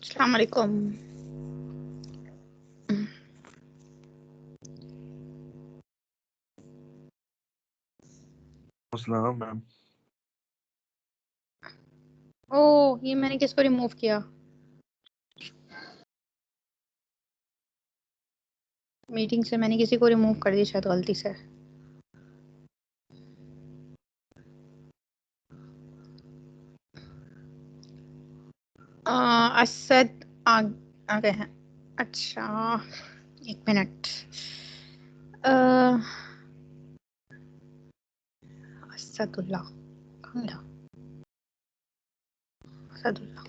अस्सलाम वालेकुम। अस्सलाम मैम। ओह, ये मैंने किसको रिमूव किया? मीटिंग से मैंने किसी को रिमूव कर दिया शायद गलती से। असद आ गए हैं। अच्छा, एक मिनट। असदुल्ला कहाँ गया? असदुल्ला।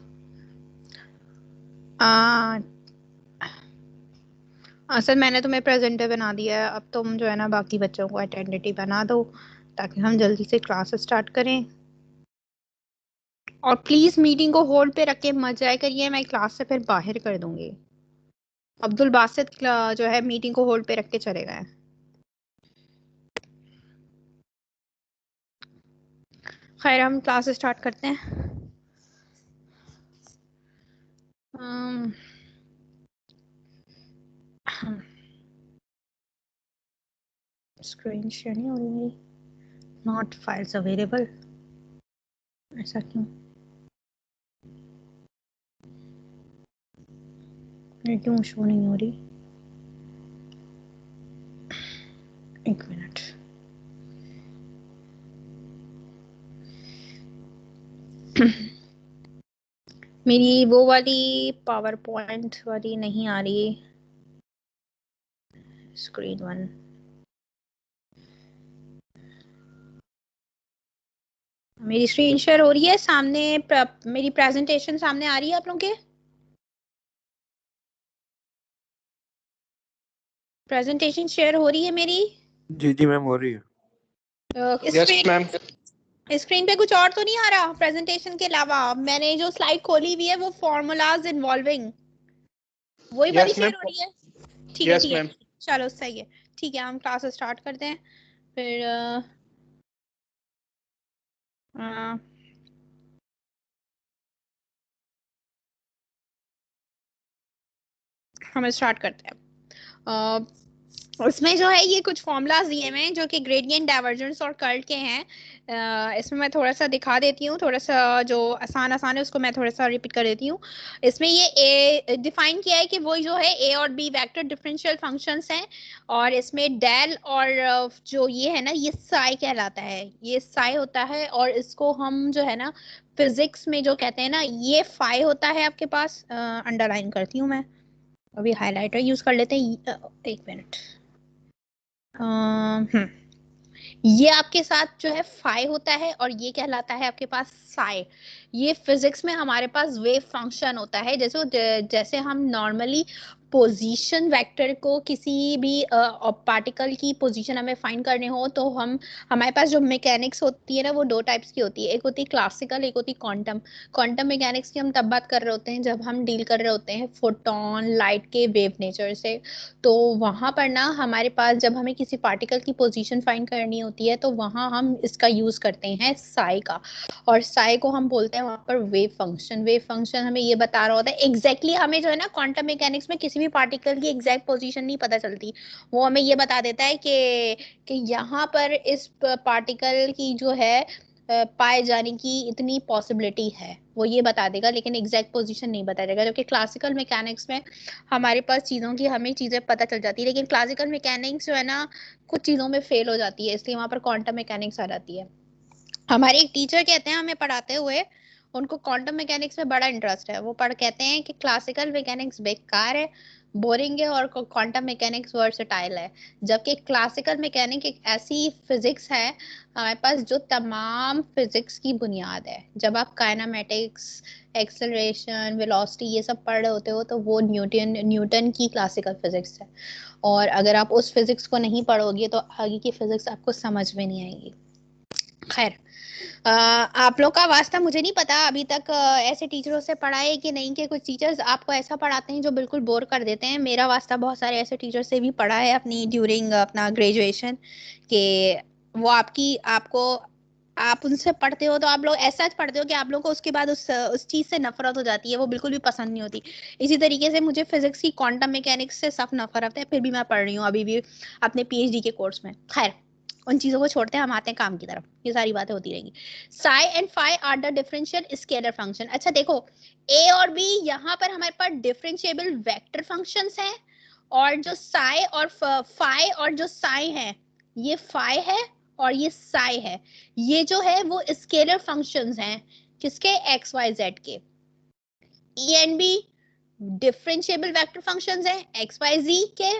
असद, मैंने तुम्हें प्रेजेंटर बना दिया है। अब तुम जो है ना बाकी बच्चों को अटेंडेटिव बना दो ताकि हम जल्दी से क्लास स्टार्ट करें। और प्लीज मीटिंग को होल्ड पे रख के मत जाया करिए, मैं क्लास से फिर बाहर कर दूंगी। अब्दुल बासित जो है मीटिंग को होल्ड पे रख के चले गए। खैर, हम क्लास स्टार्ट करते हैं। स्क्रीन शेयर नहीं हो रही मेरी। नॉट फाइल्स अवेलेबल, ऐसा क्यों? ये क्यों शो नहीं हो रही? एक मिनट। मेरी वो वाली पावर पॉइंट वाली नहीं आ रही। Screen one. मेरी स्क्रीन शेयर हो रही है सामने। मेरी प्रेजेंटेशन सामने आ रही है आप लोगों के? प्रेजेंटेशन शेयर हो रही है मेरी? जी जी मैम, हो रही है। Yes ma'am. स्क्रीन पे कुछ और तो नहीं आ रहा प्रेजेंटेशन के अलावा? मैंने जो स्लाइड खोली हुई है वो फॉर्मूलाज इन्वॉल्विंग वही वाली शेयर हो रही है? ठीक है, यस ठीक है, मैम। चलो सही है। ठीक है, हम क्लास स्टार्ट करते हैं फिर। हम स्टार्ट करते हैं। उसमें जो है ये कुछ फॉर्मूलाज दिए हुए हैं जो कि ग्रेडियंट, डाइवर्जेंस और कर्ल के हैं। इसमें मैं थोड़ा सा दिखा देती हूँ, थोड़ा सा जो आसान आसान है उसको मैं थोड़ा सा रिपीट कर देती हूँ। इसमें ये ए डिफाइन किया है कि वो जो है ए और बी वेक्टर डिफरेंशियल फंक्शंस हैं। और इसमें डेल और जो ये है ना ये साई कहलाता है, ये साई होता है। और इसको हम जो है ना फिजिक्स में जो कहते हैं ना ये फाई होता है आपके पास। अंडरलाइन करती हूँ मैं, अभी हाइलाइटर यूज कर लेते हैं। एक मिनट। ये आपके साथ जो है फाई होता है और ये कहलाता है आपके पास साई। ये फिजिक्स में हमारे पास वेव फंक्शन होता है। जैसे हम नॉर्मली पोजीशन वेक्टर को किसी भी पार्टिकल की पोजीशन हमें फाइंड करने हो तो हम हमारे पास जो मैकेनिक्स होती है ना वो दो टाइप्स की होती है। एक होती है क्लासिकल, एक होती है क्वांटम। क्वांटम मैकेनिक्स की हम तब बात कर रहे होते हैं जब हम डील कर रहे होते हैं फोटोन लाइट के वेव नेचर से। तो वहां पर ना हमारे पास जब हमें किसी पार्टिकल की पोजीशन फाइंड करनी होती है तो वहां हम इसका यूज करते हैं साई का। और साई को हम बोलते हैं वहां पर वेव फंक्शन। वेव फंक्शन हमें ये बता रहा होता है एग्जैक्टली हमें जो है ना क्वांटम मैकेनिक्स में किसी भी पार्टिकल की एग्जैक्ट पोजीशन नहीं पता चलती। वो हमें ये बता देता है कि यहाँ पर इस पार्टिकल की जो है पाए जाने की इतनी पॉसिबिलिटी है, वो ये बता देगा लेकिन एग्जैक्ट पोजीशन नहीं बता देगा। जबकि क्लासिकल मैकेनिक्स में हमारे पास चीज़ों की हमें चीज़ें पता चल जाती है, लेकिन क्लासिकल मैकेनिक्स जो है ना कुछ चीज़ों में फेल हो जाती है, इसलिए वहां पर क्वांटम मैकेनिक्स आ जाती है। हमारे एक टीचर कहते हैं हमें पढ़ाते हुए, उनको क्वांटम मैकेनिक्स में बड़ा इंटरेस्ट है। वो पढ़ कहते हैं कि क्लासिकल मैकेनिक्स बेकार है, बोरिंग है, और क्वांटम मैकेनिक्स वर्सेटाइल है। जबकि क्लासिकल मैकेनिक एक ऐसी फिजिक्स है हमारे पास जो तमाम फिजिक्स की बुनियाद है। जब आप काइनेमेटिक्स, एक्सेलरेशन, वेलोसिटी ये सब पढ़ रहे होते हो तो वो न्यूटन की क्लासिकल फिजिक्स है। और अगर आप उस फिजिक्स को नहीं पढ़ोगे तो आगे की फिजिक्स आपको समझ में नहीं आएगी। खैर, आप लोग का वास्ता मुझे नहीं पता अभी तक ऐसे टीचरों से पढ़ा है कि नहीं, कि कुछ टीचर्स आपको ऐसा पढ़ाते हैं जो बिल्कुल बोर कर देते हैं। मेरा वास्ता बहुत सारे ऐसे टीचर से भी पढ़ा है अपनी ड्यूरिंग अपना ग्रेजुएशन, कि वो आपको आप उनसे पढ़ते हो तो आप लोग ऐसा पढ़ते हो कि आप लोग को उसके बाद उस चीज से नफरत हो जाती है, वो बिल्कुल भी पसंद नहीं होती। इसी तरीके से मुझे फिजिक्स की क्वांटम मैकेनिक्स से सख्त नफरत है, फिर भी मैं पढ़ रही हूँ अभी भी अपने पीएचडी के कोर्स में। खैर उन चीजों को छोड़ते हैं, हम आते हैं काम की तरफ। ये सारी बातें होती रहेंगी। Psi and phi are the differential scalar function. अच्छा देखो, ए और बी यहाँ पर हमारे पास डिफरेंशिएबल वेक्टर फंक्शंस हैं, और जो साई और फाई और जो साई है, ये फाई है और ये साई है, ये जो है वो स्केलर फंक्शंस हैं। किसके? एक्स वाई जेड के। E and B differentiable vector functions हैं एक्स वाई जी के,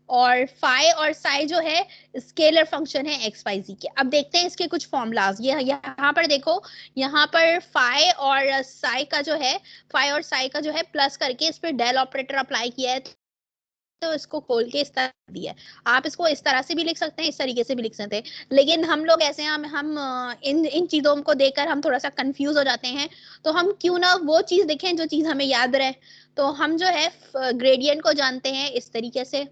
और फाई और साई जो है स्केलर फंक्शन है एक्स वाई जी के। अब देखते हैं इसके कुछ फॉर्मूलाज। ये यहाँ पर देखो, यहाँ पर फाई और साई का जो है, फाई और साई का जो है प्लस करके इस पर डेल ऑपरेटर अप्लाई किया है, तो इसको खोल के इस तरह दिया है। आप इसको इस तरह से भी लिख सकते हैं, इस तरीके से भी लिख सकते हैं, लेकिन हम लोग ऐसे हम इन चीजों को देखकर हम थोड़ा सा कंफ्यूज हो जाते हैं, तो हम क्यों ना वो चीज देखें जो चीज हमें याद रहे। तो हम जो है ग्रेडियंट को जानते हैं इस तरीके से,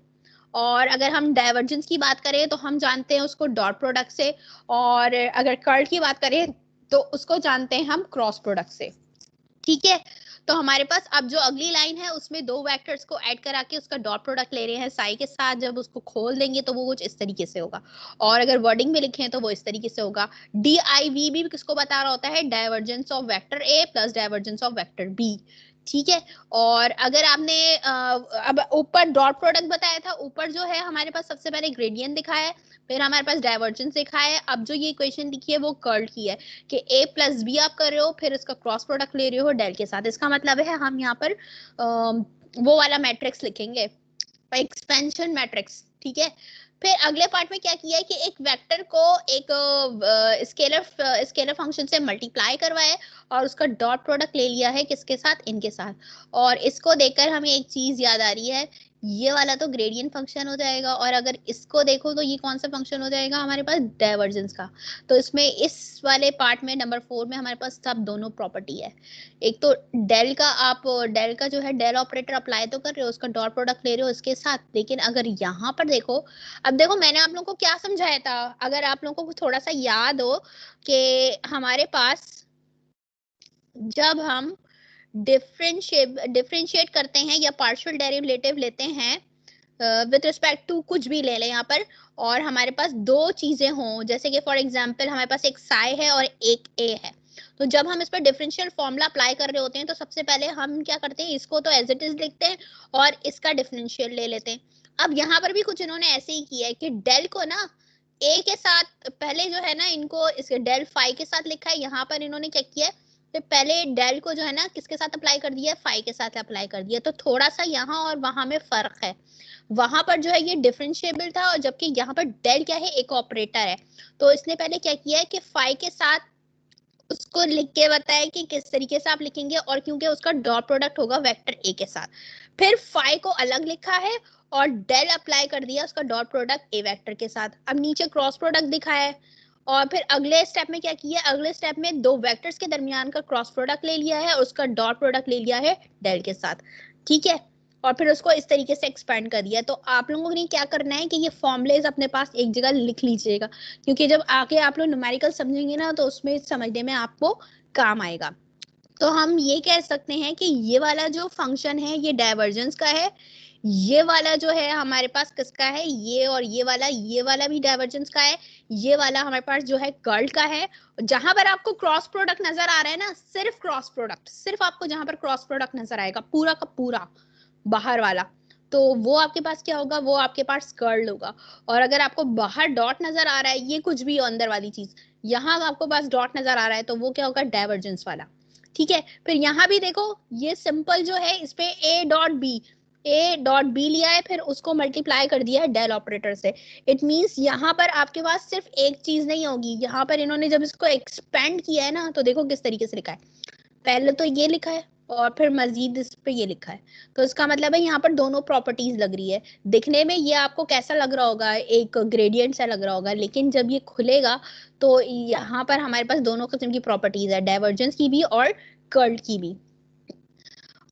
और अगर हम डाइवर्जेंस की बात करें तो हम जानते हैं उसको डॉट प्रोडक्ट से, और अगर कर्ल की बात करें तो उसको जानते हैं हम क्रॉस प्रोडक्ट से। ठीक है, तो हमारे पास अब जो अगली लाइन है उसमें दो वेक्टर्स को ऐड करा के उसका डॉट प्रोडक्ट ले रहे हैं साई के साथ। जब उसको खोल देंगे तो वो कुछ इस तरीके से होगा, और अगर वर्डिंग में लिखें तो वो इस तरीके से होगा। DIV भी किसको बता रहा होता है? Divergence of vector A plus divergence of vector B. ठीक है, और अगर आपने अब ऊपर डॉट प्रोडक्ट बताया था, ऊपर जो है हमारे पास सबसे पहले ग्रेडियंट दिखाया है, फिर हमारे पास डाइवर्जेंस दिखा है। अब जो ये इक्वेशन लिखी है वो कर्ल की है कि a प्लस बी आप कर रहे हो, फिर इसका क्रॉस प्रोडक्ट ले रहे हो डेल के साथ। इसका मतलब है हम यहाँ पर वो वाला मैट्रिक्स लिखेंगे, एक्सपेंशन मैट्रिक्स। ठीक है, फिर अगले पार्ट में क्या किया है कि एक वेक्टर को एक स्केलर फंक्शन से मल्टीप्लाई करवाया और उसका डॉट प्रोडक्ट ले लिया है किसके साथ? इनके साथ। और इसको देखकर हमें एक चीज याद आ रही है, ये वाला तो ग्रेडियंट फंक्शन हो जाएगा, और अगर इसको देखो तो ये कौन सा फंक्शन हो जाएगा हमारे पास? डाइवर्जेंस का। तो इसमें इस वाले पार्ट में नंबर 4 में हमारे पास सब दोनों प्रॉपर्टी है। एक तो डेल का, आप डेल का जो है डेल ऑपरेटर अप्लाई तो कर रहे हो, उसका डॉट प्रोडक्ट ले रहे हो इसके साथ, लेकिन अगर यहाँ पर देखो, अब देखो मैंने आप लोगों को क्या समझाया था, अगर आप लोगों को थोड़ा सा याद हो कि हमारे पास जब हम डिफरेंशिएट करते हैं या पार्शियल डेरिवेटिव लेते हैं विद रिस्पेक्ट टू कुछ भी ले लें यहाँ पर, और हमारे पास दो चीजें हों, जैसे कि फॉर एग्जांपल हमारे पास एक साई है और एक ए है, तो जब हम इस पर डिफरेंशियल फॉर्मूला अप्लाई कर रहे होते हैं तो सबसे पहले हम क्या करते हैं, इसको तो एज इट इज लिखते हैं और इसका डिफरेंशियल ले लेते हैं। अब यहाँ पर भी कुछ इन्होंने ऐसे ही किया है कि डेल को ना ए के साथ पहले जो है ना, इनको इसके डेल फाई के साथ लिखा है, यहाँ पर इन्होंने क्या किया है, तो पहले डेल को जो है ना किसके साथ अप्लाई कर दिया है? फाई के साथ अप्लाई कर दिया। तो थोड़ा सा यहाँ और वहां में फर्क है, वहां पर जो है ये डिफरेंशिएबल था, और जबकि यहाँ पर डेल क्या है? एक ऑपरेटर है। तो इसने पहले क्या किया है कि फाई के साथ उसको लिख के बताया कि किस तरीके से आप लिखेंगे, और क्योंकि उसका डॉट प्रोडक्ट होगा वेक्टर ए के साथ, फिर फाई को अलग लिखा है और डेल अप्लाई कर दिया उसका डॉट प्रोडक्ट ए वेक्टर के साथ। अब नीचे क्रॉस प्रोडक्ट दिखाया है, और फिर अगले स्टेप में क्या किया? अगले स्टेप में दो वेक्टर्स के दरमियान का क्रॉस प्रोडक्ट ले लिया है और उसका डॉट प्रोडक्ट ले लिया है डेल के साथ। ठीक है, और फिर उसको इस तरीके से एक्सपेंड कर दिया। तो आप लोगों ने क्या करना है कि ये फॉर्मुलेज अपने पास एक जगह लिख लीजिएगा, क्योंकि जब आगे आप लोग न्यूमेरिकल समझेंगे ना तो उसमें समझने में आपको काम आएगा। तो हम ये कह सकते हैं कि ये वाला जो फंक्शन है ये डाइवर्जेंस का है, ये वाला जो है हमारे पास किसका है? ये और ये वाला भी डाइवर्जेंस का है, ये वाला हमारे पास जो है कर्ल का है। जहां पर आपको क्रॉस प्रोडक्ट नजर आ रहा है ना, सिर्फ क्रॉस प्रोडक्ट, सिर्फ आपको जहां पर क्रॉस प्रोडक्ट नजर आएगा पूरा का पूरा बाहर वाला, तो वो आपके पास क्या होगा? वो आपके पास कर्ल होगा। और अगर आपको बाहर डॉट नजर आ रहा है, ये कुछ भी अंदर वाली चीज, यहाँ आपको पास डॉट नजर आ रहा है, तो वो क्या होगा? डाइवर्जेंस वाला। ठीक है, फिर यहाँ भी देखो, ये सिंपल जो है इस पे ए डॉट बी लिया है, फिर उसको मल्टीप्लाई कर दिया है डेल ऑपरेटर से। इट मींस यहाँ पर आपके पास सिर्फ एक चीज नहीं होगी, यहाँ पर इन्होंने जब इसको एक्सपेंड किया है ना, तो देखो किस तरीके से लिखा है, पहले तो ये लिखा है और फिर मजीद इस पे ये लिखा है। तो इसका मतलब है यहाँ पर दोनों प्रॉपर्टीज लग रही है। दिखने में ये आपको कैसा लग रहा होगा? एक ग्रेडियंट सा लग रहा होगा, लेकिन जब ये खुलेगा तो यहाँ पर हमारे पास दोनों किस्म की प्रॉपर्टीज है, डाइवर्जेंस की भी और कर्ल की भी।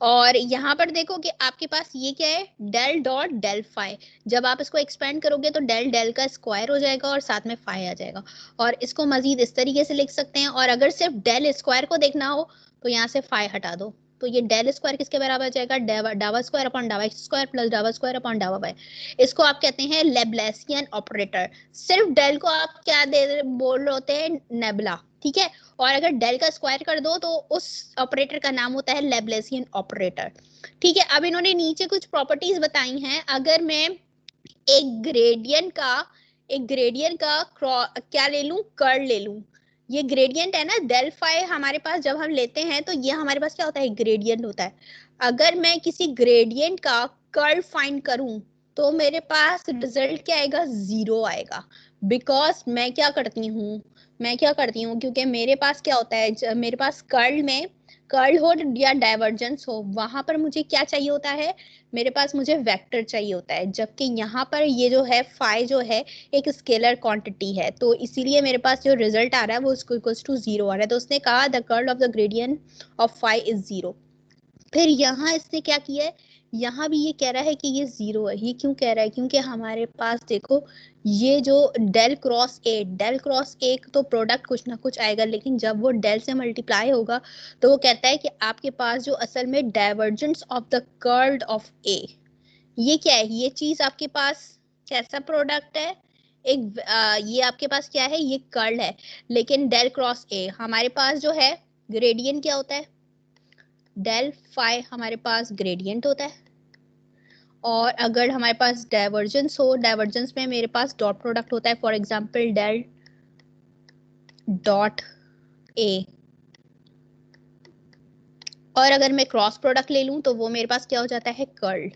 और यहाँ पर देखो कि आपके पास ये क्या है, डेल डॉट डेल फाई। जब आप इसको एक्सपेंड करोगे तो डेल डेल का स्क्वायर हो जाएगा और साथ में फाई आ जाएगा। और इसको मजीद इस तरीके से लिख सकते हैं। और अगर सिर्फ डेल स्क्वायर को देखना हो तो यहाँ से फाई हटा दो, तो ये डेल स्क्वायर किसके बराबर जाएगा, डावा स्क्वायर अपॉन डावा एक्स स्क्वायर प्लस डावा स्क्वायर अपॉन डावा वाई। इसको आप कहते हैं लेब्लेसियन ऑपरेटर। सिर्फ डेल को आप क्या बोल रहे होते हैं, नेबुला, ठीक है। और अगर डेल का स्क्वायर कर दो तो उस ऑपरेटर का नाम होता है लेब्लेसियन ऑपरेटर, ठीक है। अब इन्होंने नीचे कुछ प्रॉपर्टीज बताई हैं। अगर मैं एक ग्रेडियंट का क्या ले लूं, कर्ल ले लूं। ये ग्रेडियंट है ना, डेल फाई हमारे पास जब हम लेते हैं तो ये हमारे पास क्या होता है, ग्रेडियंट होता है। अगर मैं किसी ग्रेडियंट का कर्ल फाइंड करूं तो मेरे पास रिजल्ट क्या आएगा, 0 आएगा। बिकॉज मैं क्या करती हूँ क्योंकि मेरे पास क्या होता है, मेरे पास कर्ल हो या डाइवर्जेंस हो, वहां पर मुझे क्या चाहिए होता है, मुझे वेक्टर चाहिए होता है। जबकि यहाँ पर ये जो है फाई जो है एक स्केलर क्वांटिटी है, तो इसीलिए मेरे पास जो रिजल्ट आ रहा है वो उसको इक्वल्स टू 0 आ रहा है। तो उसने कहा the curl of the gradient of phi is 0। फिर यहाँ इसने क्या किया है, यहाँ भी ये कह रहा है कि ये 0 है। ये क्यों कह रहा है, क्योंकि हमारे पास देखो ये जो डेल क्रॉस ए तो प्रोडक्ट कुछ ना कुछ आएगा, लेकिन जब वो डेल से मल्टीप्लाई होगा तो वो कहता है कि आपके पास जो असल में divergence of the curl of A, ये क्या है, ये चीज आपके पास कैसा प्रोडक्ट है, ये आपके पास क्या है, ये कर्ल है। लेकिन डेल क्रॉस ए हमारे पास जो है ग्रेडियंट क्या होता है, डेल फाई हमारे पास ग्रेडियंट होता है। और अगर हमारे पास डाइवर्जेंस हो, डाइवर्जेंस में मेरे पास डॉट प्रोडक्ट होता है, for example del dot A. और अगर मैं क्रॉस प्रोडक्ट ले लूं तो वो मेरे पास क्या हो जाता है, कर्ल।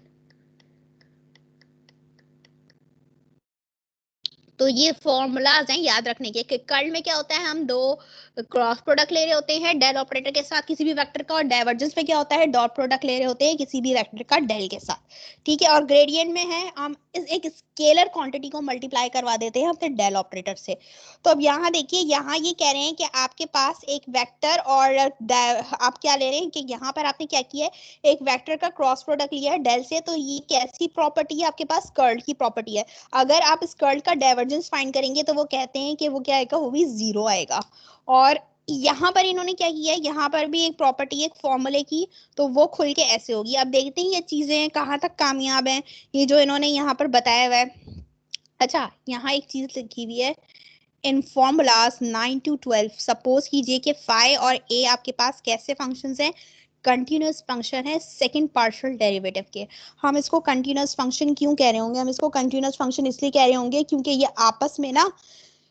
तो ये फॉर्मूलाज हैं याद रखने के कि कर्ल में क्या होता है, हम दो क्रॉस प्रोडक्ट ले रहे होते हैं डेल ऑपरेटर के साथ किसी भी वेक्टर का, और डाइवर्जेंस में क्या होता है, डॉट प्रोडक्ट ले रहे होते हैं किसी भी वेक्टर का डेल के साथ, ठीक है। और ग्रेडियंट में है हम एक स्केलर क्वांटिटी को मल्टीप्लाई करवा देते हैं अपने डेल ऑपरेटर से। तो अब यहाँ देखिए, यहाँ ये कह रहे हैं कि आपके पास एक वेक्टर और आप क्या ले रहे हैं कि यहाँ पर आपने क्या किया है, एक वेक्टर का क्रॉस प्रोडक्ट लिया है डेल से, तो ये कैसी प्रॉपर्टी है आपके पास, कर्ल की प्रॉपर्टी है। अगर आप इस कर्ल का डाइवर्जेंस फाइंड करेंगे तो वो कहते हैं कि वो क्या आएगा, वो भी 0 आएगा। और यहाँ पर इन्होंने क्या किया है, यहाँ पर भी एक प्रॉपर्टी एक फॉर्मूले की, तो वो खुल के ऐसे होगी। अब देखते हैं ये चीजें कहाँ तक कामयाब हैं, ये जो इन्होंने यहाँ पर बताया हुआ है। अच्छा, यहाँ एक चीज लिखी हुई है, इन फॉर्मूलाज 9 to 12 सपोज कीजिए कि फाई और ए आपके पास कैसे फंक्शंस हैं, कंटिन्यूअस फंक्शन है सेकंड पार्शियल डेरिवेटिव के। हम इसको कंटिन्यूअस फंक्शन क्यों कह रहे होंगे, हम इसको कंटिन्यूअस फंक्शन इसलिए कह रहे होंगे क्योंकि ये आपस में ना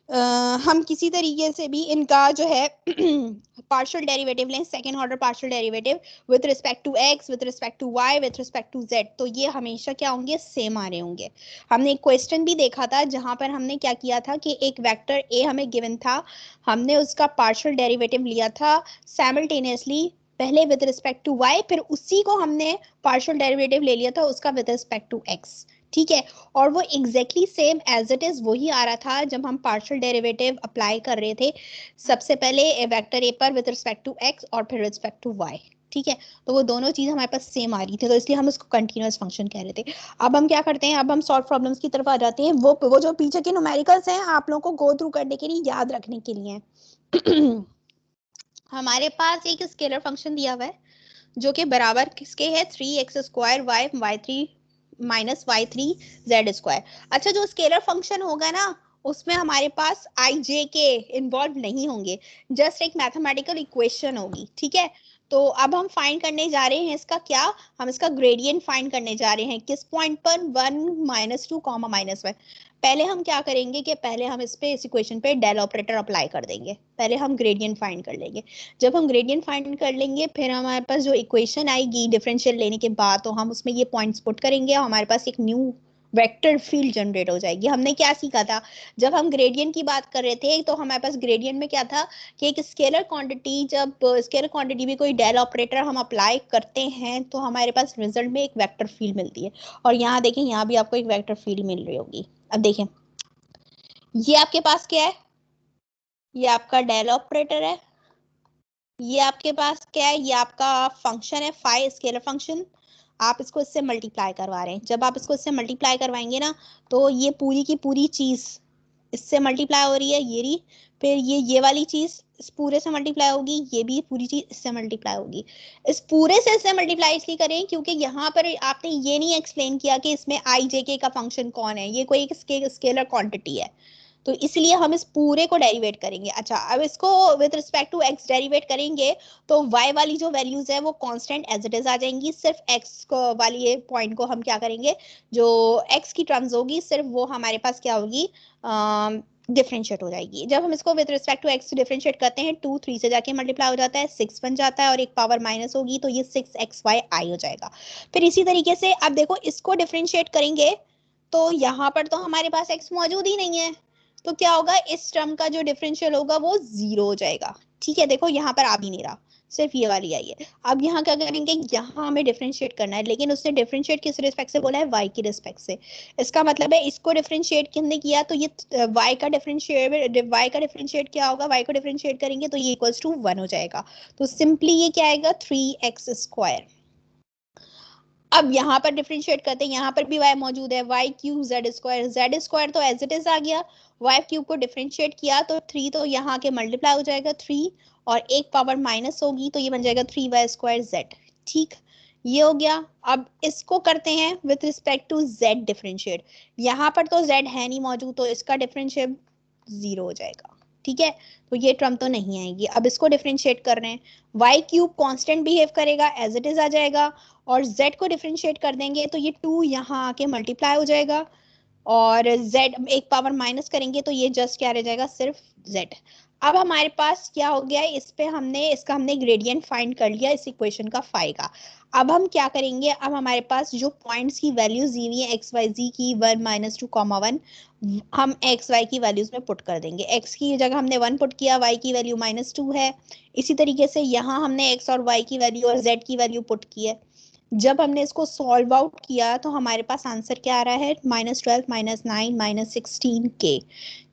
हम किसी तरीके से भी इनका जो है पार्शियल डेरिवेटिव लें, second order partial derivative with respect to x, with respect to y, with respect to z, तो ये हमेशा क्या होंगे, सेम आ रहे होंगे। हमने एक क्वेश्चन भी देखा था जहां पर हमने क्या किया था कि एक वेक्टर ए हमें गिवन था, हमने उसका पार्शियल डेरिवेटिव लिया था साइमल्टेनियसली, पहले विद रिस्पेक्ट टू वाई, फिर उसी को हमने पार्शियल डेरिवेटिव ले लिया था उसका विद रिस्पेक्ट टू एक्स, ठीक है। और वो exactly same as it is वही आ रहा था जब हम पार्शियल डेरिवेटिव अप्लाई कर रहे थे, सबसे पहले वेक्टर ए पर विद रिस्पेक्ट टू एक्स और फिर रिस्पेक्ट टू वाई, ठीक है। तो वो दोनों चीज हमारे पास सेम आ रही थी, तो इसलिए हम उसको कंटिन्यूअस फंक्शन कह रहे थे। अब हम क्या करते हैं, अब हम सॉल्व प्रॉब्लम्स की तरफ आ जाते हैं। वो जो पीछे के न्यूमेरिकल्स हैं आप लोगों को गो थ्रू करने के लिए, याद रखने के लिए हमारे पास एक स्केलर फंक्शन दिया हुआ है जो कि बराबर किसके है, 3x square y y3 minus y3 z square. अच्छा, जो स्केलर फंक्शन होगा ना उसमें हमारे पास आई जे के इन्वॉल्व नहीं होंगे, जस्ट एक मैथमेटिकल इक्वेशन होगी, ठीक है। तो अब हम फाइंड करने जा रहे हैं इसका क्या, हम इसका ग्रेडियंट फाइंड करने जा रहे हैं किस पॉइंट पर, 1 -2 -1। पहले हम क्या करेंगे कि पहले हम इस इक्वेशन पे डेल ऑपरेटर अप्लाई कर देंगे, पहले हम ग्रेडियंट फाइंड कर लेंगे। जब हम ग्रेडियंट फाइंड कर लेंगे फिर हमारे पास जो इक्वेशन आएगी डिफरेंशियल लेने के बाद, तो हम उसमें ये पॉइंट्स पुट करेंगे, हमारे पास एक न्यू वेक्टर फील्ड जनरेट हो जाएगी। हमने क्या सीखा था जब हम ग्रेडियंट की बात कर रहे थे, तो हमारे पास ग्रेडियंट में क्या था कि एक स्केलर क्वांटिटी, जब स्केलर क्वांटिटी में कोई डेल ऑपरेटर हम अप्लाई करते हैं तो हमारे पास रिजल्ट में एक वेक्टर फील्ड मिलती है। और यहाँ देखें, यहाँ भी आपको एक वेक्टर फील्ड मिल रही होगी। अब देखें, ये आपके पास क्या है, ये आपका डेल ऑपरेटर है, ये आपके पास क्या है, ये आपका फंक्शन है फाई, स्केलर फंक्शन। आप इसको इससे मल्टीप्लाई करवा रहे हैं। जब आप इसको इससे मल्टीप्लाई करवाएंगे ना, तो ये पूरी की पूरी चीज इससे मल्टीप्लाई हो रही है, ये रही। फिर ये वाली चीज इस पूरे से मल्टीप्लाई होगी, ये भी पूरी चीज इससे मल्टीप्लाई होगी। इस पूरे से इससे मल्टीप्लाई इसलिए करें क्योंकि यहाँ पर आपने ये नहीं एक्सप्लेन किया कि इसमें आई जे के का फंक्शन कौन है, ये कोई एक स्केलर क्वांटिटी है, तो इसलिए हम इस पूरे को डेरिवेट करेंगे। अच्छा, अब इसको with respect to x derivate करेंगे तो y वाली जो वैल्यूज है वो कांस्टेंट एज इट इज आ जाएंगी। सिर्फ x को वाली ये पॉइंट को हम क्या करेंगे, जो x की टर्म्स होगी सिर्फ वो हमारे पास क्या होगी, डिफरेंशिएट हो जाएगी। जब हम इसको with respect to x differentiate करते हैं, 2 3 से जाके मल्टीप्लाई हो जाता है, 6 बन जाता है और एक पावर माइनस होगी तो ये 6xy हो जाएगा। फिर इसी तरीके से अब देखो इसको डिफरेंशिएट करेंगे तो यहाँ पर तो हमारे पास x मौजूद ही नहीं है, तो क्या होगा, इस टर्म का जो डिफरेंशियल होगा वो 0 हो जाएगा। ठीक है, देखो यहाँ पर आ भी नहीं रहा, सिर्फ ये वाली आई है। अब यहाँ क्या करेंगे, यहाँ हमें डिफरेंशिएट करना है, लेकिन उसने डिफरेंशिएट किस रिस्पेक्ट से बोला है, y की रिस्पेक्ट से। इसका मतलब है इसको डिफरेंशिएट किसने किया, तो ये y का डिफरेंशिएट क्या होगा, y को डिफरेंशिएट करेंगे तो ये इक्वल्स टू 1 हो जाएगा। तो सिंपली ये क्या आएगा, 3x²। अब यहाँ पर डिफरेंशिएट करते हैं, यहाँ पर भी y मौजूद है, y³ z² तो एज इट इज आ गया। y³ को डिफरेंशिएट किया तो 3 तो यहाँ के मल्टीप्लाई हो जाएगा 3 और एक पावर माइनस होगी तो ये बन जाएगा 3y²z। ठीक, ये हो गया। अब इसको करते हैं with respect to z differentiate. यहाँ पर तो z है नहीं मौजूद तो इसका डिफरेंशिएट 0 हो जाएगा। ठीक है, तो ये टर्म तो नहीं आएगी। अब इसको डिफरेंशिएट कर रहे हैं, y³ कांस्टेंट बिहेव करेगा, एज इट इज आ जाएगा, और z को डिफरेंशिएट कर देंगे तो ये 2 यहाँ आके मल्टीप्लाई हो जाएगा और z एक पावर माइनस करेंगे तो ये जस्ट क्या रह जाएगा, सिर्फ z। अब हमारे पास क्या हो गया, इस पे इसका हमने ग्रेडियंट फाइंड कर लिया इस इक्वेशन का फाई का। अब हम क्या करेंगे, अब हमारे पास जो पॉइंट्स की वैल्यूज दी हुई है एक्स वाई जी की 1 - 2, 1, हम एक्स वाई की वैल्यूज में पुट कर देंगे। एक्स की जगह हमने 1 पुट किया, वाई की वैल्यू -2 है। इसी तरीके से यहाँ हमने एक्स और वाई की वैल्यू और जेड की वैल्यू पुट की है। जब हमने इसको सॉल्व आउट किया तो हमारे पास आंसर क्या आ रहा है, -12 -9 -16 के।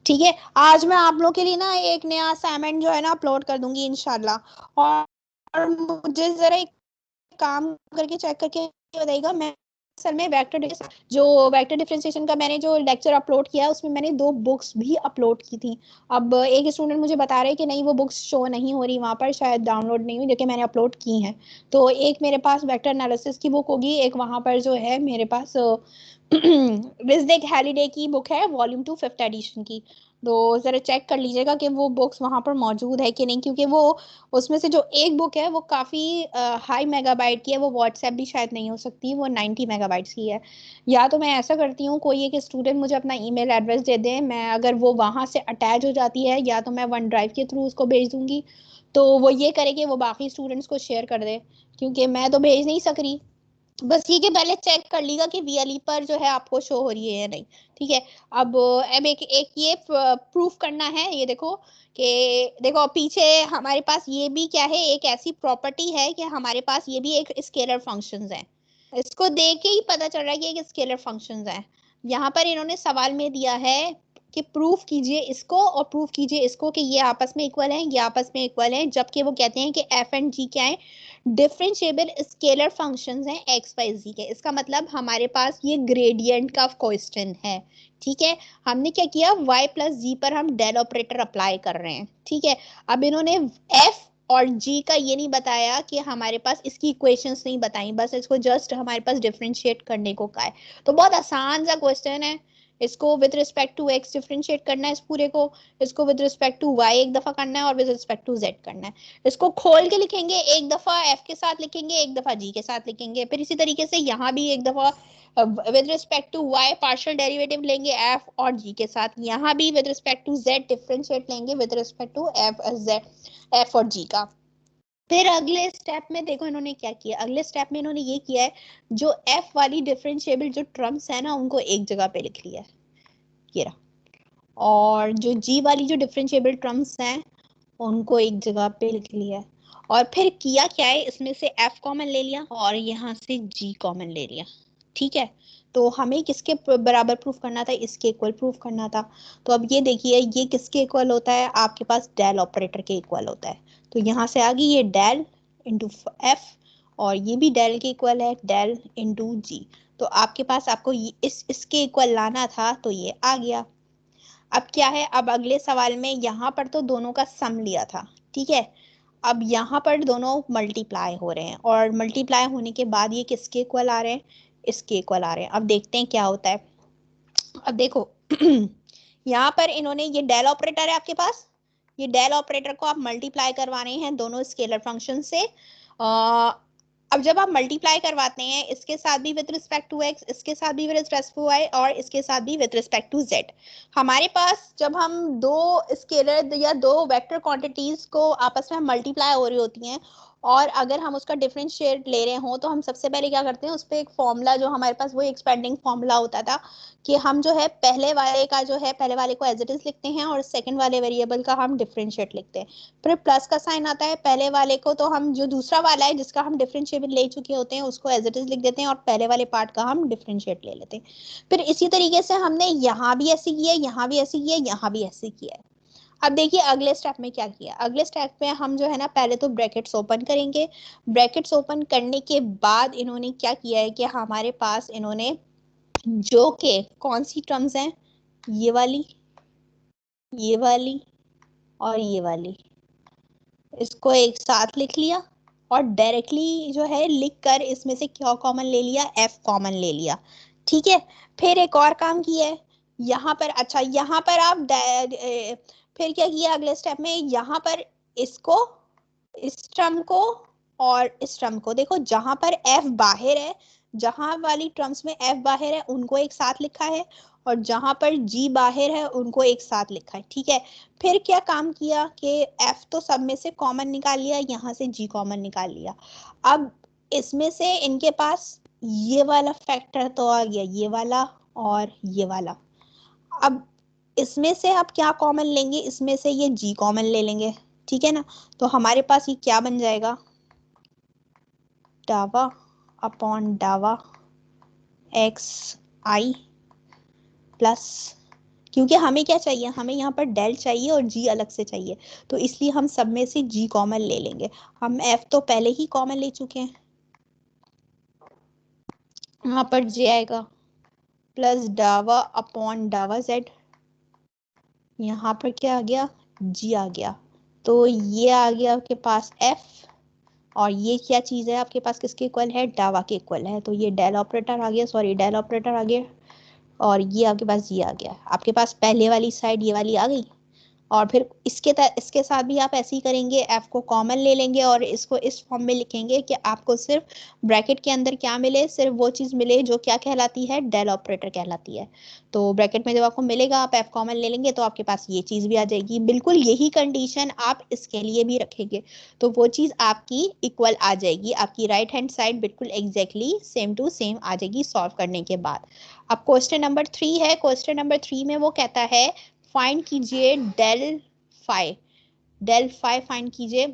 ठीक है, आज मैं आप लोग के लिए ना एक नया असाइनमेंट जो है ना अपलोड कर दूंगी इंशाल्लाह। और मुझे जरा एक काम करके चेक करके बताइएगा, मैं असल में वेक्टर डिफरेंशिएशन का मैंने जो लेक्चर अपलोड किया उसमें मैंने 2 बुक्स भी अपलोड की थी। अब एक स्टूडेंट मुझे बता रहे हैं कि नहीं वो बुक्स शो नहीं हो रही वहाँ पर, शायद डाउनलोड नहीं हुई, जो कि मैंने अपलोड की हैं। तो एक मेरे पास वेक्टर एनालिसिस की बुक होगी, एक वहाँ पर जो है मेरे पास रिजनिक हैलिडे की बुक है वॉल्यूम 2 5th एडिशन की। तो ज़रा चेक कर लीजिएगा कि वो बुक्स वहाँ पर मौजूद है कि नहीं, क्योंकि वो उसमें से जो एक बुक है वो काफ़ी हाई मेगाबाइट की है, वो व्हाट्सएप भी शायद नहीं हो सकती, वो 90 मेगाबाइट्स की है। या तो मैं ऐसा करती हूँ, कोई एक स्टूडेंट मुझे अपना ईमेल एड्रेस दे दे, मैं अगर वो वहाँ से अटैच हो जाती है या तो मैं वन ड्राइव के थ्रू उसको भेज दूंगी, तो वो ये करे कि वो बाकी स्टूडेंट्स को शेयर कर दे, क्योंकि मैं तो भेज नहीं सक रही। बस ये कि पहले चेक कर लीजिएगा कि वीएलई पर जो है आपको शो हो रही है या नहीं। ठीक है, अब एक ये प्रूफ करना है, ये देखो कि देखो पीछे हमारे पास ये भी क्या है, एक ऐसी प्रॉपर्टी है कि हमारे पास ये भी एक स्केलर फंक्शंस है। इसको देख के ही पता चल रहा है कि एक स्केलर फंक्शंस है। यहाँ पर इन्होंने सवाल में दिया है कि प्रूफ कीजिए इसको और प्रूफ कीजिए इसको कि ये आपस में इक्वल हैं, ये आपस में इक्वल हैं, जबकि वो कहते हैं कि एफ एंड जी क्या है, डिफरेंशिएबल स्केलर फंक्शंस हैं एक्स वाई जी के। इसका मतलब हमारे पास ये ग्रेडियंट का क्वेश्चन है। ठीक है, हमने क्या किया, y + g पर हम डेल ऑपरेटर अप्लाई कर रहे हैं। ठीक है, अब इन्होंने f और g का ये नहीं बताया कि हमारे पास इसकी इक्वेशंस नहीं बताई, बस इसको जस्ट हमारे पास डिफरेंशिएट करने को कहा है। तो बहुत आसान सा क्वेश्चन है, इसको with respect to x differentiate करना है इस पूरे को, इसको विद रिस्पेक्ट टू y एक दफा करना है और विद रिस्पेक्ट टू z करना है। इसको खोल के लिखेंगे, एक दफा f के साथ लिखेंगे, एक दफा g के साथ लिखेंगे, फिर इसी तरीके से यहाँ भी एक दफा with respect to y partial derivative लेंगे f और g के साथ, यहाँ भी with respect to z differentiate लेंगे विद रिस्पेक्ट टू f और g का। फिर अगले स्टेप में देखो इन्होंने क्या किया, अगले स्टेप में इन्होंने ये किया है, जो f वाली डिफरेंशिएबल जो टर्म्स है ना उनको एक जगह पे लिख लिया है, ये रहा, और जो g वाली जो डिफरेंशिएबल टर्म्स हैं उनको एक जगह पे लिख लिया है। और फिर किया क्या है, इसमें से f कॉमन ले लिया और यहाँ से g कॉमन ले लिया। ठीक है, तो हमें किसके बराबर प्रूफ करना था, इसके इक्वल प्रूफ करना था। तो अब ये देखिए ये किसके इक्वल होता है, आपके पास डेल ऑपरेटर के इक्वल होता है। तो यहाँ से आ गई ये डेल इंटू एफ, और ये भी डेल के इक्वल है, डेल इंटू जी। तो आपके पास आपको इसके इक्वल लाना था, तो ये आ गया। अब क्या है, अब अगले सवाल में यहाँ पर तो दोनों का सम लिया था, ठीक है, अब यहाँ पर दोनों मल्टीप्लाई हो रहे हैं, और मल्टीप्लाई होने के बाद ये किसके इक्वल आ रहे हैं, इसके इक्वल आ रहे हैं। अब देखते हैं क्या होता है। अब देखो यहाँ पर इन्होंने, ये डेल ऑपरेटर है आपके पास, ये डेल ऑपरेटर को आप मल्टीप्लाई करवा रहे हैं दोनों स्केलर फंक्शन से। अब जब आप मल्टीप्लाई करवाते हैं इसके साथ भी विद रिस्पेक्ट टू एक्स, इसके साथ भी विद रिस्पेक्ट टू वाई, और इसके साथ भी विद रिस्पेक्ट टू जेड, हमारे पास जब हम दो स्केलर या दो वेक्टर क्वांटिटीज को आपस में मल्टीप्लाई हो रही होती हैं, और अगर हम उसका डिफरेंशिएट ले रहे हो, तो हम सबसे पहले क्या करते हैं, उस पर एक फॉर्मूला जो हमारे पास वो एक्सपेंडिंग फॉर्मूला होता था, कि हम जो है पहले वाले का जो है पहले वाले को एज इट इज लिखते हैं, और सेकंड वाले वेरिएबल का हम डिफरेंशिएट लिखते हैं। फिर प्लस का साइन आता है, पहले वाले को तो हम जो दूसरा वाला है जिसका हम डिफरेंशिएबल ले चुके होते हैं उसको एज इट इज लिख देते हैं, और पहले वाले पार्ट का हम डिफरेंशिएट ले लेते हैं। फिर इसी तरीके से हमने यहाँ भी ऐसे किया, यहाँ भी ऐसे किया, यहाँ भी ऐसे किया है। अब देखिए अगले स्टेप में क्या किया, अगले स्टेप में हम जो है ना पहले तो ब्रैकेट्स ओपन करेंगे। ब्रैकेट्स ओपन करने के बाद इन्होंने क्या किया है कि हमारे पास इन्होंने जो के कौन सी टर्म्स हैं, ये वाली, ये वाली और ये वाली, इसको एक साथ लिख लिया, और डायरेक्टली जो है लिख कर इसमें से क्या कॉमन ले लिया, एफ कॉमन ले लिया, ठीक है। फिर एक और काम किया है यहाँ पर, अच्छा यहाँ पर आप फिर क्या किया अगले स्टेप में, यहाँ पर इसको, इस टर्म को और इस टर्म को, देखो जहां पर एफ बाहर है, जहां वाली टर्म्स में एफ बाहर है उनको एक साथ लिखा है, और जहां पर जी बाहर है उनको एक साथ लिखा है, ठीक है। फिर क्या काम किया कि एफ तो सब में से कॉमन निकाल लिया, यहाँ से जी कॉमन निकाल लिया। अब इसमें से इनके पास ये वाला फैक्टर तो आ गया, ये वाला और ये वाला। अब इसमें से आप क्या कॉमन लेंगे, इसमें से ये जी कॉमन ले लेंगे, ठीक है ना। तो हमारे पास ये क्या बन जाएगा, डावा अपॉन डावा एक्स आई प्लस, क्योंकि हमें क्या चाहिए, हमें यहाँ पर डेल चाहिए और जी अलग से चाहिए, तो इसलिए हम सब में से जी कॉमन ले लेंगे। हम एफ तो पहले ही कॉमन ले चुके हैं, यहाँ पर जे आएगा प्लस डावा अपॉन डावा जेड, यहाँ पर क्या आ गया, जी आ गया। तो ये आ गया आपके पास एफ, और ये क्या चीज है आपके पास, किसके इक्वल है, डावा के इक्वल है, तो ये डेल ऑपरेटर आ गया, सॉरी डेल ऑपरेटर आ गया, और ये आपके पास ये आ गया, आपके पास पहले वाली साइड ये वाली आ गई। और फिर इसके साथ भी आप ऐसे ही करेंगे, एफ को कॉमन ले लेंगे और इसको इस फॉर्म में लिखेंगे कि आपको सिर्फ ब्रैकेट के अंदर क्या मिले, सिर्फ वो चीज मिले जो क्या कहलाती है, डेल ऑपरेटर कहलाती है। तो ब्रैकेट में जब आपको मिलेगा आप एफ कॉमन ले लेंगे, तो आपके पास ये चीज भी आ जाएगी। बिल्कुल यही कंडीशन आप इसके लिए भी रखेंगे, तो वो चीज आपकी इक्वल आ जाएगी, आपकी राइट हैंड साइड बिल्कुल एग्जैक्टली सेम टू सेम आ जाएगी सॉल्व करने के बाद। अब क्वेश्चन नंबर 3 है, क्वेश्चन नंबर 3 में वो कहता है फाइंड कीजिए del phi, del phi find कीजिए,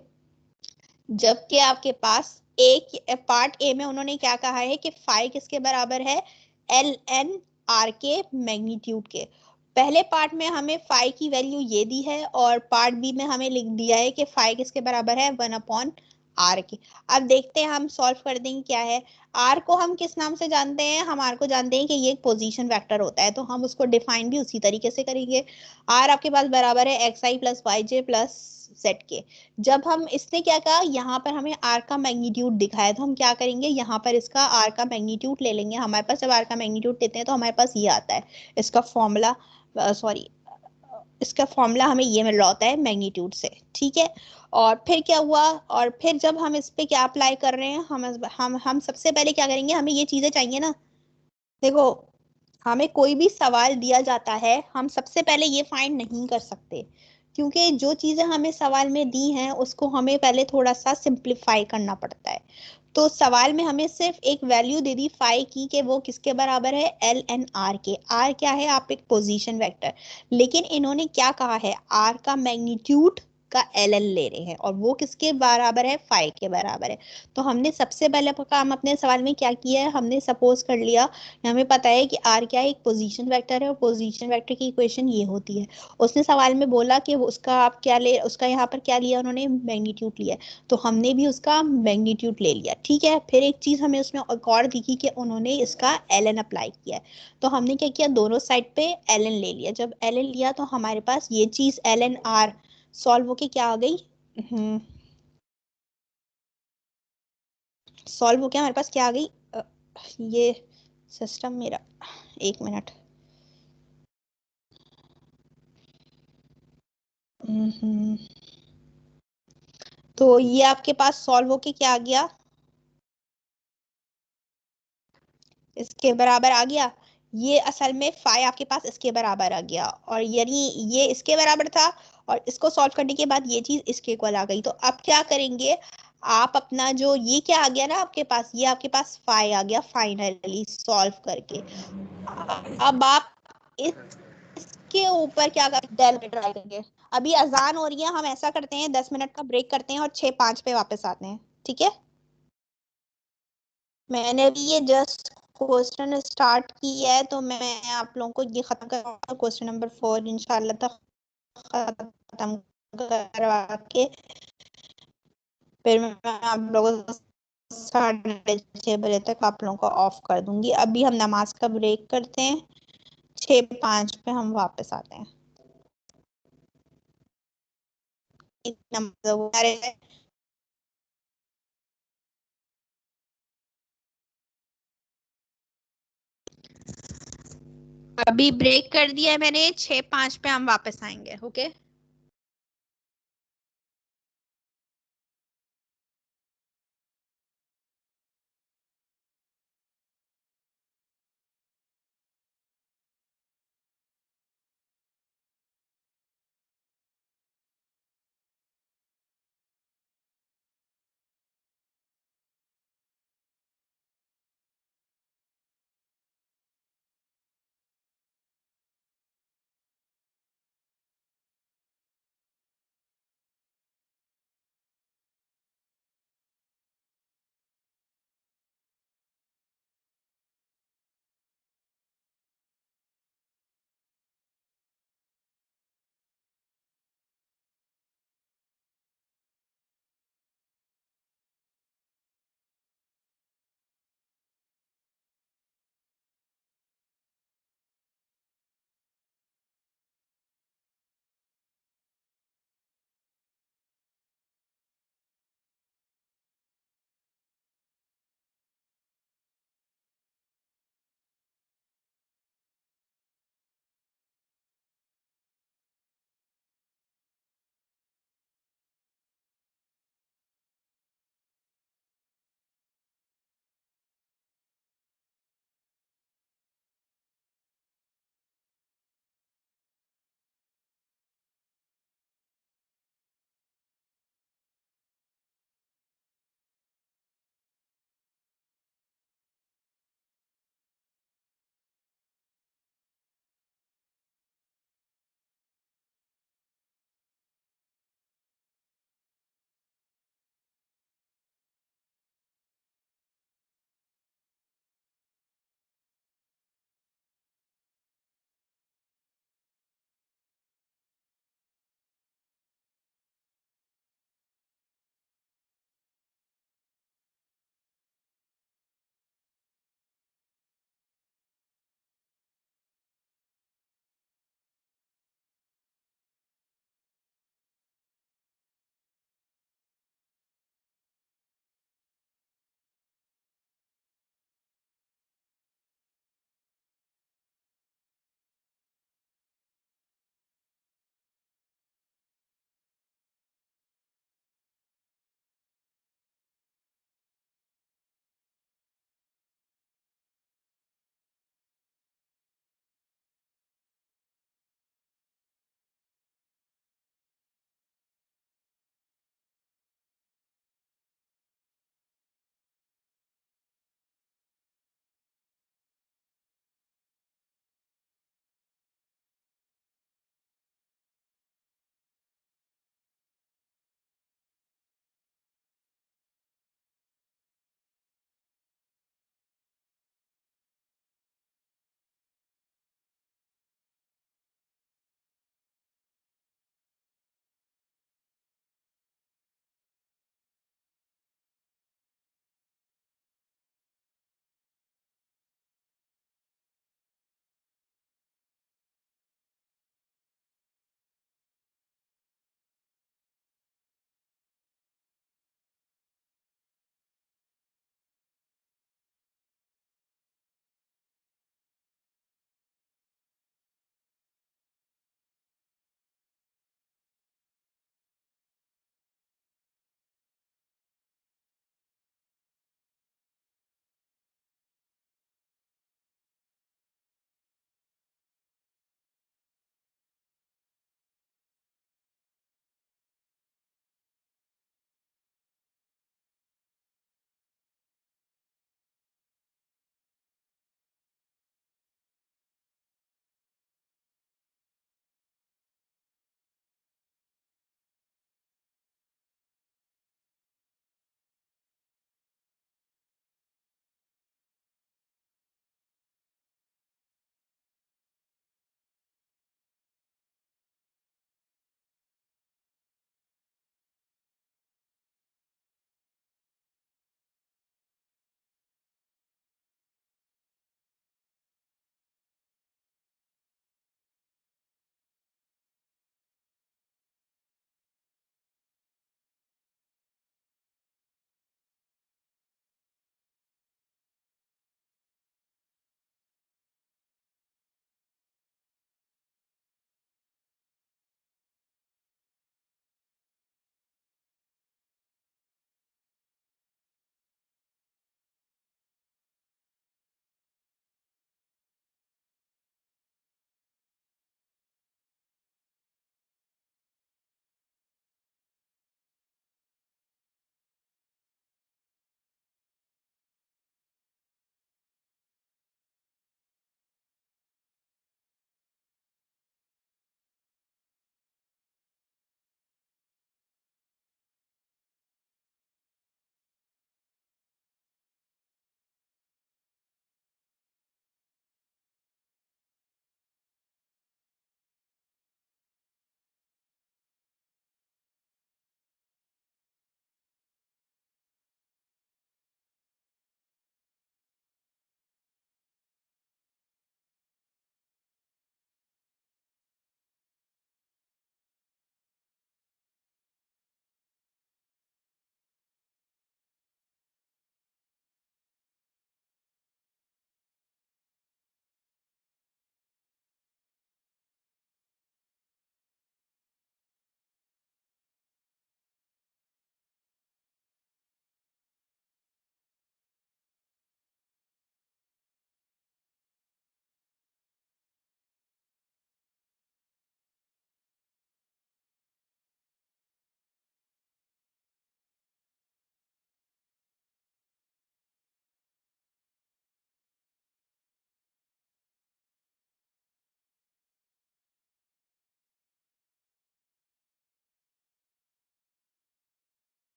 जबकि आपके पास एक पार्ट ए में उन्होंने क्या कहा है कि फाई किसके बराबर है, एल एन आर के मैग्नीट्यूड के। पहले पार्ट में हमें फाई की वैल्यू ये दी है, और पार्ट बी में हमें लिख दिया है कि फाई किसके बराबर है, 1 आर के। अब देखते हैं हम सॉल्व कर देंगे क्या है। आर को हम किस नाम से जानते हैं, हम आर को जानते हैं कि ये एक पोजीशन वेक्टर होता है, तो हम उसको डिफाइन भी उसी तरीके से करेंगे। आर आपके पास बराबर है x i plus y j plus z के। जब हम इसने क्या कहा, यहाँ पर हमें आर का मैग्नीट्यूड दिखाया, तो हम क्या करेंगे, यहाँ पर इसका आर का मैग्नीट्यूड ले लेंगे। हमारे पास जब आर का मैग्नीट्यूड लेते हैं तो हमारे पास ये आता है, इसका फॉर्मूला, सॉरी इसका फॉर्मूला हमें ये मिल रहा होता है मैग्नीट्यूड से, ठीक है। और फिर क्या हुआ, और फिर जब हम इस पे क्या अप्लाई कर रहे हैं, हम सबसे पहले क्या करेंगे, हमें ये चीजें चाहिए ना। देखो हमें कोई भी सवाल दिया जाता है, हम सबसे पहले ये फाइंड नहीं कर सकते, क्योंकि जो चीजें हमें सवाल में दी हैं उसको हमें पहले थोड़ा सा सिंप्लीफाई करना पड़ता है। तो सवाल में हमें सिर्फ एक वैल्यू दे दी फाई की कि वो किसके बराबर है, एल एन आर के। आर क्या है, आप एक पोजीशन वेक्टर, लेकिन इन्होंने क्या कहा है, आर का मैग्नीट्यूड का ln ले रहे हैं और वो किसके बराबर है, फाई के बराबर है। तो हमने सबसे पहले काम अपने सवाल में क्या किया है, हमने सपोज कर लिया, हमें पता है कि r क्या है, एक पोजीशन वेक्टर है और पोजीशन वेक्टर की इक्वेशन ये होती है। उसने सवाल में बोला कि उसका आप क्या ले, उसका यहाँ पर क्या लिया उन्होंने, मैग्नीट्यूड लिया, तो हमने भी उसका मैग्नीट्यूड ले लिया। ठीक है, फिर एक चीज हमें उसमें एक और दिखी कि उन्होंने इसका ln अप्लाई किया है, तो हमने क्या किया, दोनों साइड पे ln ले लिया। जब ln लिया तो हमारे पास ये चीज ln r सॉल्व होके क्या आ गई, सॉल्व होके हमारे पास क्या आ गई, ये सिस्टम मेरा, एक मिनट, तो ये आपके पास सॉल्व होके क्या आ गया, इसके बराबर आ गया। ये असल में फाई आपके पास इसके बराबर आ गया, और यानी ये इसके बराबर था और इसको सॉल्व करने के बाद ये चीज इसके इक्वल आ गई। तो अब क्या करेंगे, आप अपना जो ये क्या आ गया ना आपके पास, ये आपके पास फाई आ गया फाइनली सॉल्व करके। अब आप इसके ऊपर क्या कर, डेल ट्राई करेंगे। अभी अजान हो रही है, हम ऐसा करते हैं 10 मिनट का ब्रेक करते हैं और 6:05 पे वापस आते हैं, ठीक है। मैंने अभी ये जस्ट क्वेश्चन स्टार्ट की है, तो मैं आप लोगों को ये खत्म करूंगा, क्वेश्चन नंबर 4 इंशाल्लाह तक खत्म करवा के फिर मैं आप लोगों को 6:30 तक आप लोगों को ऑफ कर दूंगी। अभी हम नमाज का ब्रेक करते हैं, 6:05 पे हम वापस आते हैं। अभी ब्रेक कर दिया है मैंने, 6:05 पे हम वापस आएंगे, ओके।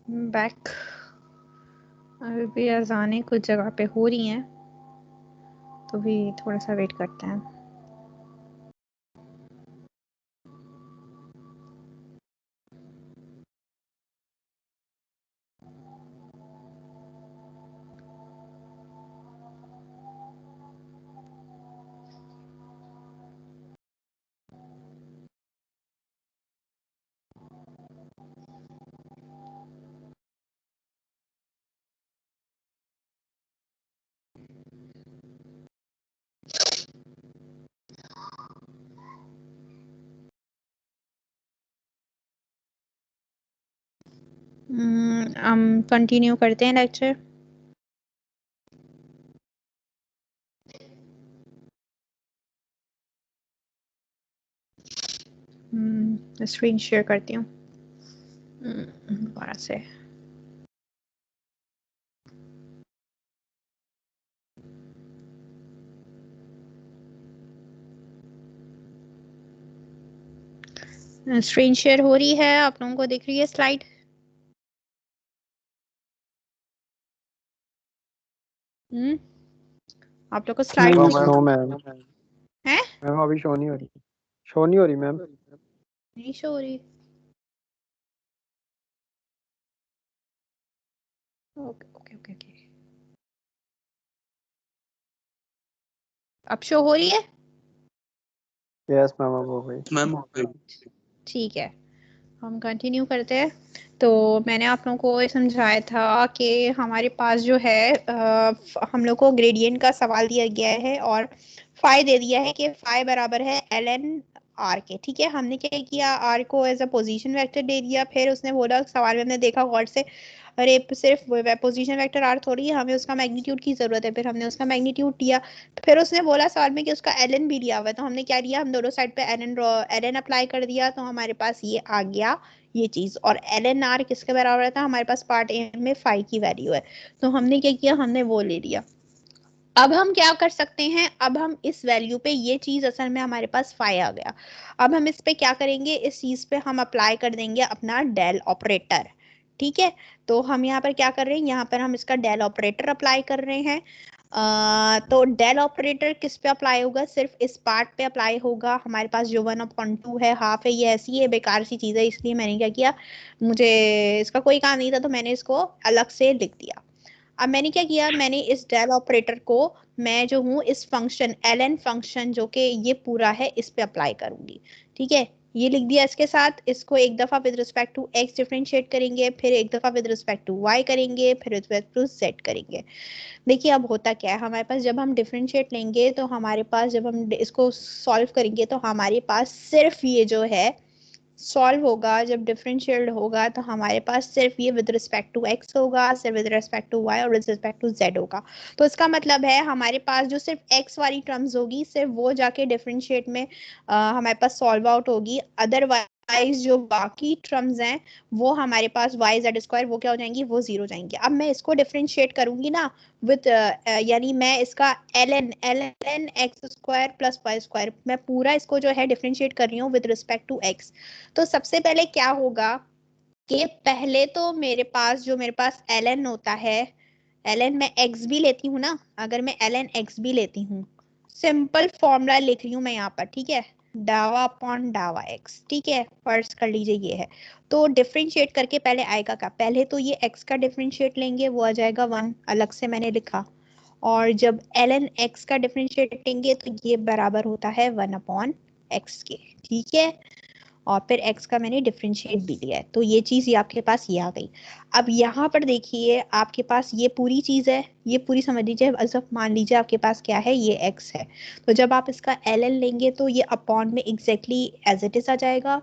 बैक। अभी भी अजानें कुछ जगह पे हो रही हैं, तो भी थोड़ा सा वेट करते हैं। हम कंटिन्यू करते हैं लेक्चर। स्क्रीन शेयर करती हूँ दोबारा से। स्क्रीन शेयर हो रही है, आप लोगों को दिख रही है स्लाइड? आप लोग को स्लाइड नो मैम। है? मैम अभी शो नहीं हो रही। शो नहीं हो रही मैम। नहीं शो हो रही। Okay okay okay okay. अब शो हो रही है? यस मैम अब हो गई। मैम ठीक है, हम कंटिन्यू करते हैं। तो मैंने आप लोगों को ये समझाया था कि हमारे पास जो है हम लोग को ग्रेडियंट का सवाल दिया गया है और फाई दे दिया है कि फाई बराबर है ln r के। ठीक है, हमने क्या किया, r को एज अ पोजीशन वेक्टर दे दिया। फिर उसने बोला, सवाल में हमने देखा गौर से, अरे सिर्फ पोजीशन वेक्टर r थोड़ी है, हमें उसका मैग्नीट्यूड की जरूरत है। फिर हमने उसका मैग्नीट्यूड दिया। फिर उसने बोला सवाल में कि उसका ln भी लिया हुआ है, तो हमने क्या लिया, हम दोनों साइड पे ln अप्लाई कर दिया, तो हमारे पास ये आ गया ये चीज। और ln r किसके बराबर था, हमारे पास पार्ट ए में फाई की वैल्यू है, तो हमने क्या किया, हमने वो ले लिया। अब हम क्या कर सकते हैं, अब हम इस वैल्यू पे, ये चीज असल में हमारे पास फाई आ गया, अब हम इस पे क्या करेंगे, इस चीज पे हम अप्लाई कर देंगे अपना डेल ऑपरेटर। ठीक है, तो हम यहाँ पर क्या कर रहे हैं, यहाँ पर हम इसका डेल ऑपरेटर अप्लाई कर रहे हैं। तो डेल ऑपरेटर किस पे अप्लाई होगा, सिर्फ इस पार्ट पे अप्लाई होगा। हमारे पास जो 1/2 है, हाफ है, ये ऐसी है, बेकार सी चीज है, इसलिए मैंने क्या किया, मुझे इसका कोई काम नहीं था, तो मैंने इसको अलग से लिख दिया। अब मैंने क्या किया, मैंने इस डेल ऑपरेटर को, मैं जो हूँ इस फंक्शन ln फंक्शन जो कि ये पूरा है, इस पे अप्लाई करूंगी। ठीक है, ये लिख दिया। इसके साथ इसको एक दफा with respect to x differentiate करेंगे, फिर एक दफा विद रिस्पेक्ट टू y करेंगे, फिर विद रिस्पेक्ट टू z करेंगे। देखिए अब होता क्या है, हमारे पास जब हम डिफरेंशिएट लेंगे, तो हमारे पास जब हम इसको सॉल्व करेंगे, तो हमारे पास सिर्फ ये जो है सॉल्व होगा, जब डिफरेंशिएट होगा, तो हमारे पास सिर्फ ये विद रिस्पेक्ट टू x होगा, सिर्फ विद रिस्पेक्ट टू y और विद रिस्पेक्ट टू z होगा। तो इसका मतलब है हमारे पास जो सिर्फ x वाली टर्म्स होगी, सिर्फ वो जाके डिफरेंशिएट में हमारे पास सॉल्व आउट होगी। अदरवाइज जो बाकी टर्म्स हैं, वो हमारे पास y z स्क्वायर, वो क्या हो जाएंगी, वो जीरो जाएंगी। अब मैं इसको डिफरेंशिएट करूंगी ना विद, यानी मैं इसका ln x square plus Y square, मैं पूरा इसको जो है डिफरेंशिएट कर रही हूँ विद रिस्पेक्ट टू x। तो सबसे पहले क्या होगा कि पहले तो मेरे पास जो मेरे पास ln होता है, ln मैं x भी लेती हूँ ना, अगर मैं ln x भी लेती हूँ, सिंपल फॉर्मूला लिख रही हूँ मैं यहाँ पर। ठीक है, डावा अपॉन डावा x। ठीक है, फर्स्ट कर लीजिए ये है। तो डिफरेंशिएट करके पहले आएगा क्या, पहले तो ये x का डिफरेंशिएट लेंगे, वो आ जाएगा 1, अलग से मैंने लिखा। और जब ln x का डिफरेंशिएट लेंगे, तो ये बराबर होता है 1/x के। ठीक है, और फिर x का मैंने डिफरेंशिएट भी लिया है, तो ये चीज ये आपके पास ये आ गई। अब यहाँ पर देखिए, आपके पास ये पूरी चीज है, ये पूरी समझ लीजिए। अब मान लीजिए आपके पास क्या है, ये x है, तो जब आप इसका ln लेंगे, तो ये अपॉन में एग्जैक्टली एज इट इज आ जाएगा।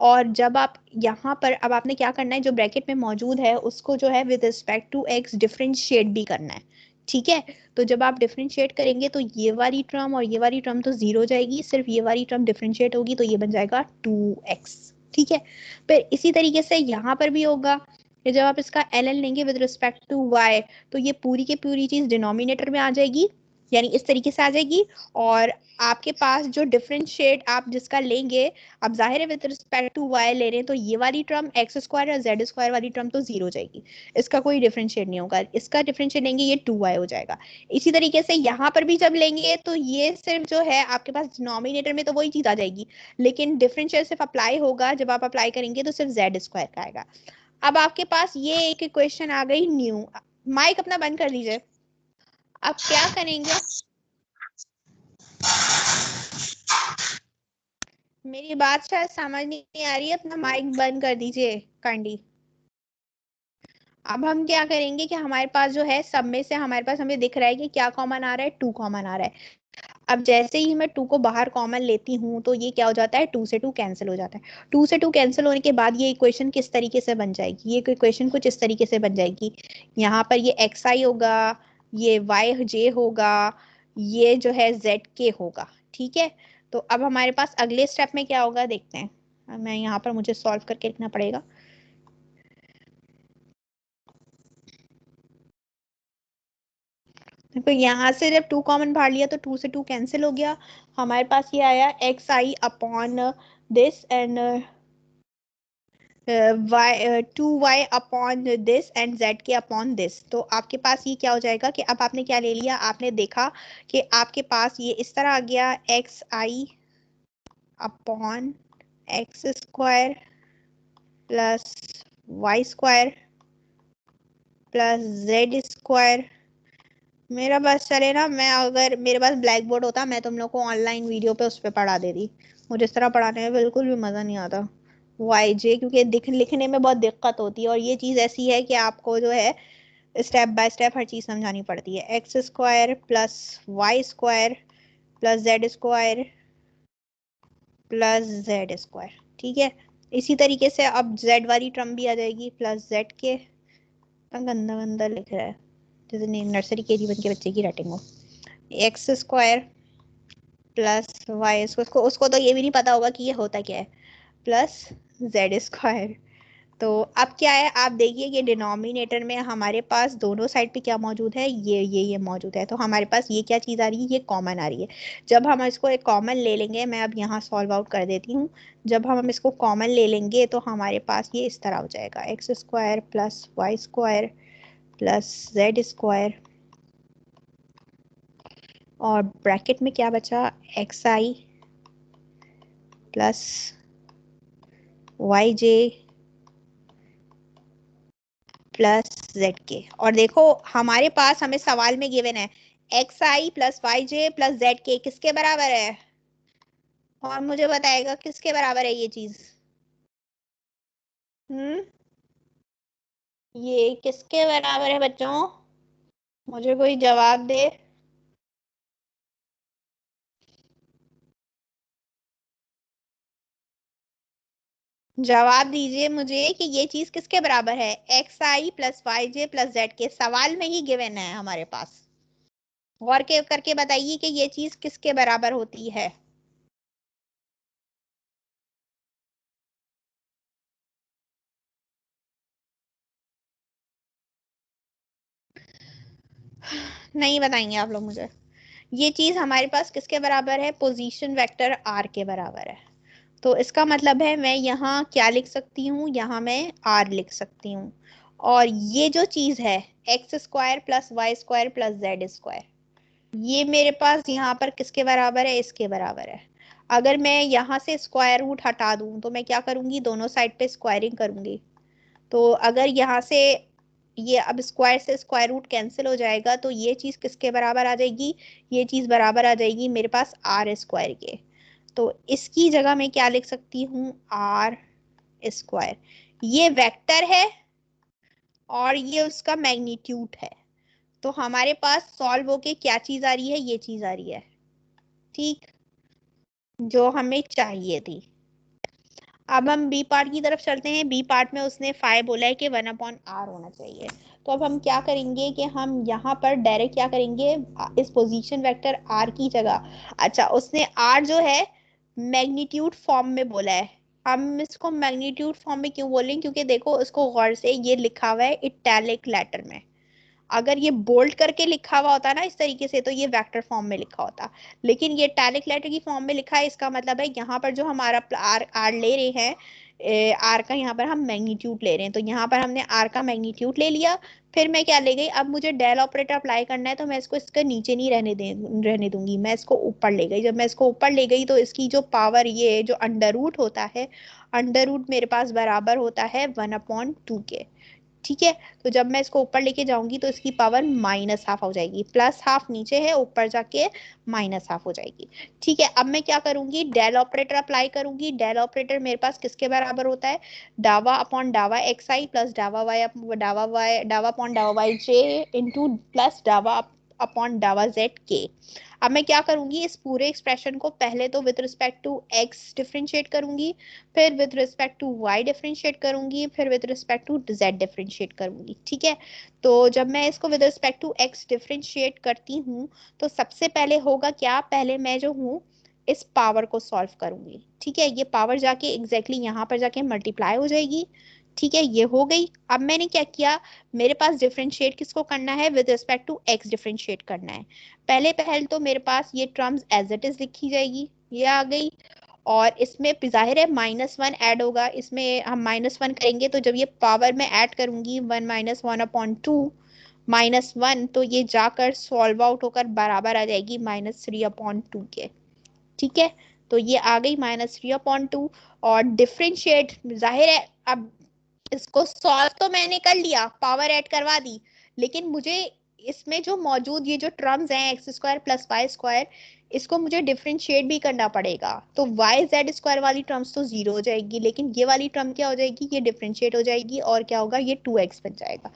और जब आप यहाँ पर, अब आपने क्या करना है, जो ब्रैकेट में मौजूद है उसको जो है with respect to x differentiate भी करना है। ठीक है, तो जब आप डिफरेंशिएट करेंगे, तो ये वाली टर्म और ये वाली टर्म तो जीरो जाएगी, सिर्फ ये वाली टर्म डिफरेंशिएट होगी, तो ये बन जाएगा 2x। ठीक है, फिर इसी तरीके से यहाँ पर भी होगा कि जब आप इसका ln लेंगे विद रिस्पेक्ट टू y, तो ये पूरी की पूरी चीज डिनोमिनेटर में आ जाएगी, यानी इस तरीके से आ जाएगी। और आपके पास जो डिफरेंशिएट आप जिसका लेंगे, अब जाहिर है विद रिस्पेक्ट टू y ले रहे हैं, तो ये वाली टर्म x स्क्वायर और z स्क्वायर वाली टर्म तो 0 हो जाएगी, इसका कोई डिफरेंशिएट नहीं होगा। इसका डिफरेंशिएट लेंगे ये 2y हो जाएगा। इसी तरीके से यहाँ पर भी जब लेंगे तो ये सिर्फ जो है आपके पास डिनोमिनेटर में तो वही चीज आ जाएगी, लेकिन डिफरेंशियल सिर्फ अप्लाई होगा, जब आप अप्लाई करेंगे तो सिर्फ z स्क्वायर का आएगा। अब आपके पास ये एक इक्वेशन आ गई न्यू। माइक अपना बंद कर दीजिए। अब क्या करेंगे, मेरी बात शायद समझ नहीं आ रही है, अपना माइक बंद कर दीजिए काइंडली। अब हम क्या करेंगे कि हमारे पास जो है सब में से हमारे पास हमें दिख रहा है कि क्या कॉमन आ रहा है, 2 कॉमन आ रहा है। अब जैसे ही मैं 2 को बाहर कॉमन लेती हूँ तो ये क्या हो जाता है, 2 से 2 कैंसिल हो जाता है। 2 से 2 कैंसिल होने के बाद ये इक्वेशन किस तरीके से बन जाएगी, ये इक्वेशन कुछ इस तरीके से बन जाएगी। यहाँ पर ये एक्स आई होगा, ये वाई जे होगा, ये जो है जेड के होगा। ठीक है, तो अब हमारे पास अगले स्टेप में क्या होगा देखते हैं। मैं यहाँ पर मुझे सॉल्व करके लिखना पड़ेगा। तो यहाँ से जब 2 कॉमन बाहर लिया तो 2 से 2 कैंसिल हो गया। हमारे पास ये आया x I upon this and y 2y upon this and z के अपॉन दिस। तो आपके पास ये क्या हो जाएगा कि अब आपने क्या ले लिया, आपने देखा कि आपके पास ये इस तरह आ गया X I upon X square plus Y square plus Z square. मेरा बस चले ना, मैं अगर मेरे पास ब्लैक बोर्ड होता मैं तुम लोग को ऑनलाइन वीडियो पे उस पर पढ़ा देती। मुझे इस तरह पढ़ाने में बिल्कुल भी मज़ा नहीं आता। वाई जे क्योंकि लिखने में बहुत दिक्कत होती है, और ये चीज़ ऐसी है कि आपको जो है स्टेप बाय स्टेप हर चीज़ समझानी पड़ती है। X square plus Y square plus Z square plus Z square. ठीक है, इसी तरीके से अब जेड वाली टर्म भी आ जाएगी प्लस जेड के। गंदा गंदा लिख रहा है जैसे नर्सरी केजी बन के बच्चे की राइटिंग हो। एक्स स्क्वायर प्लस वाई, उसको तो ये भी नहीं पता होगा कि ये होता क्या है, प्लस जेड स्क्वायर। तो अब क्या है, आप देखिए कि डिनोमिनेटर में हमारे पास दोनों साइड पे क्या मौजूद है, ये मौजूद है। तो हमारे पास ये क्या चीज़ आ रही है, ये कॉमन आ रही है। जब हम इसको एक कॉमन ले लेंगे, मैं अब यहाँ सॉल्व आउट कर देती हूँ। जब हम इसको कॉमन ले लेंगे तो हमारे पास ये इस तरह हो जाएगा x square plus Y square plus Z square, और ब्रैकेट में क्या बचा, x i plus y j plus z के। और देखो हमारे पास हमें सवाल में गिवन है x i plus y j plus z के किसके बराबर है, और मुझे बताएगा किसके बराबर है ये चीज। ये किसके बराबर है बच्चों, मुझे कोई जवाब दे। जवाब दीजिए मुझे कि ये चीज किसके बराबर है, x i plus y j plus z के, सवाल में ही गिवन है हमारे पास। गौर के करके बताइए कि ये चीज किसके बराबर होती है। नहीं बताएंगे आप लोग मुझे। ये चीज हमारे पास किसके बराबर है, पोजीशन वेक्टर आर के बराबर है। तो इसका मतलब है मैं यहाँ क्या लिख सकती हूँ, यहाँ मैं आर लिख सकती हूँ। और ये जो चीज है x square plus Y square plus Z square, ये मेरे पास यहाँ पर किसके बराबर है, इसके बराबर है। अगर मैं यहाँ से स्क्वायर रूट हटा दूं तो मैं क्या करूंगी, दोनों साइड पे स्क्वायरिंग करूंगी। तो अगर यहाँ से ये अब स्क्वायर से स्क्वायर रूट कैंसिल हो जाएगा तो ये चीज किसके बराबर आ जाएगी, ये चीज बराबर आ जाएगी मेरे पास आर स्क्वायर के। तो इसकी जगह मैं क्या लिख सकती हूँ, आर स्क्वायर। ये वेक्टर है और ये उसका मैग्नीट्यूड है। तो हमारे पास सॉल्व होके क्या चीज आ रही है, ये चीज आ रही है, ठीक, जो हमें चाहिए थी। अब हम बी पार्ट की तरफ चलते हैं। बी पार्ट में उसने फाइव बोला है कि 1/r होना चाहिए। तो अब हम क्या करेंगे कि हम यहाँ पर डायरेक्ट क्या करेंगे, इस पोजीशन वेक्टर r की जगह, अच्छा उसने r जो है मैग्नीट्यूड फॉर्म में बोला है। हम इसको मैग्नीट्यूड फॉर्म में क्यों बोलें, क्योंकि देखो इसको गौर से, ये लिखा हुआ है इटैलिक लेटर में। अगर ये बोल्ड करके लिखा हुआ होता ना इस तरीके से तो ये वेक्टर फॉर्म में लिखा होता, लेकिन ये इटैलिक लेटर की फॉर्म में लिखा है। इसका मतलब है यहाँ पर जो हमारा आर आर ले रहे हैं, आर का यहाँ पर हम मैग्नीट्यूड ले रहे हैं, तो यहाँ पर हमने आर का मैग्नीट्यूड ले लिया। फिर मैं क्या ले गई, अब मुझे डेल ऑपरेटर अप्लाई करना है तो मैं इसको इसके नीचे नहीं रहने दूंगी, मैं इसको ऊपर ले गई। जब मैं इसको ऊपर ले गई तो इसकी जो पावर, ये जो अंडर रूट होता है, अंडर रूट मेरे पास बराबर होता है 1/2 के। ठीक है, तो जब मैं इसको ऊपर लेके जाऊंगी तो इसकी पावर -½ हो जाएगी, +½ नीचे है, ऊपर जाके -½ हो जाएगी। ठीक है, अब मैं क्या करूंगी, डेल ऑपरेटर अप्लाई करूंगी। डेल ऑपरेटर मेरे पास किसके बराबर होता है, डावा अपॉन डावा xi प्लस डावा अपॉन डावा yj इंटू प्लस डावा अपॉन डावा zk। अब मैं क्या करूंगी, इस पूरे एक्सप्रेशन को पहले तो with respect to x differentiate करूंगी, फिर with respect to y differentiate करूंगी, फिर with respect to z differentiate करूंगी। ठीक है, तो जब मैं इसको with respect to x differentiate करती हूँ तो सबसे पहले होगा क्या, पहले मैं जो हूँ इस पावर को सॉल्व करूंगी। ठीक है, ये पावर जाके एग्जैक्टली यहाँ पर जाके मल्टीप्लाई हो जाएगी। ठीक है, ये हो गई। अब मैंने क्या किया, मेरे पास डिफरेंशिएट किसको करना है, with respect to x differentiate करना है। पहले तो मेरे पास ये टर्म्स एज इट इज लिखी जाएगी, ये आ गई। और इसमें जाहिर है -1 ऐड होगा, इसमें हम -1 करेंगे तो जब ये पावर में ऐड करूंगी 1 - 1/2 -1, तो ये जाकर सॉल्व आउट होकर बराबर आ जाएगी -3/2 के। ठीक है, तो ये आ गई -3/2। और डिफरेंशिएट, जाहिर है अब इसको सॉल्व तो मैंने कर लिया, पावर ऐड करवा दी, लेकिन मुझे इसमें जो मौजूद ये जो टर्म्स हैं x² + y², इसको मुझे डिफरेंशिएट भी करना पड़ेगा। तो yz² वाली टर्म्स तो 0 हो जाएगी, लेकिन ये वाली टर्म क्या हो जाएगी, ये डिफरेंशिएट हो जाएगी और क्या होगा, ये 2x बन जाएगा।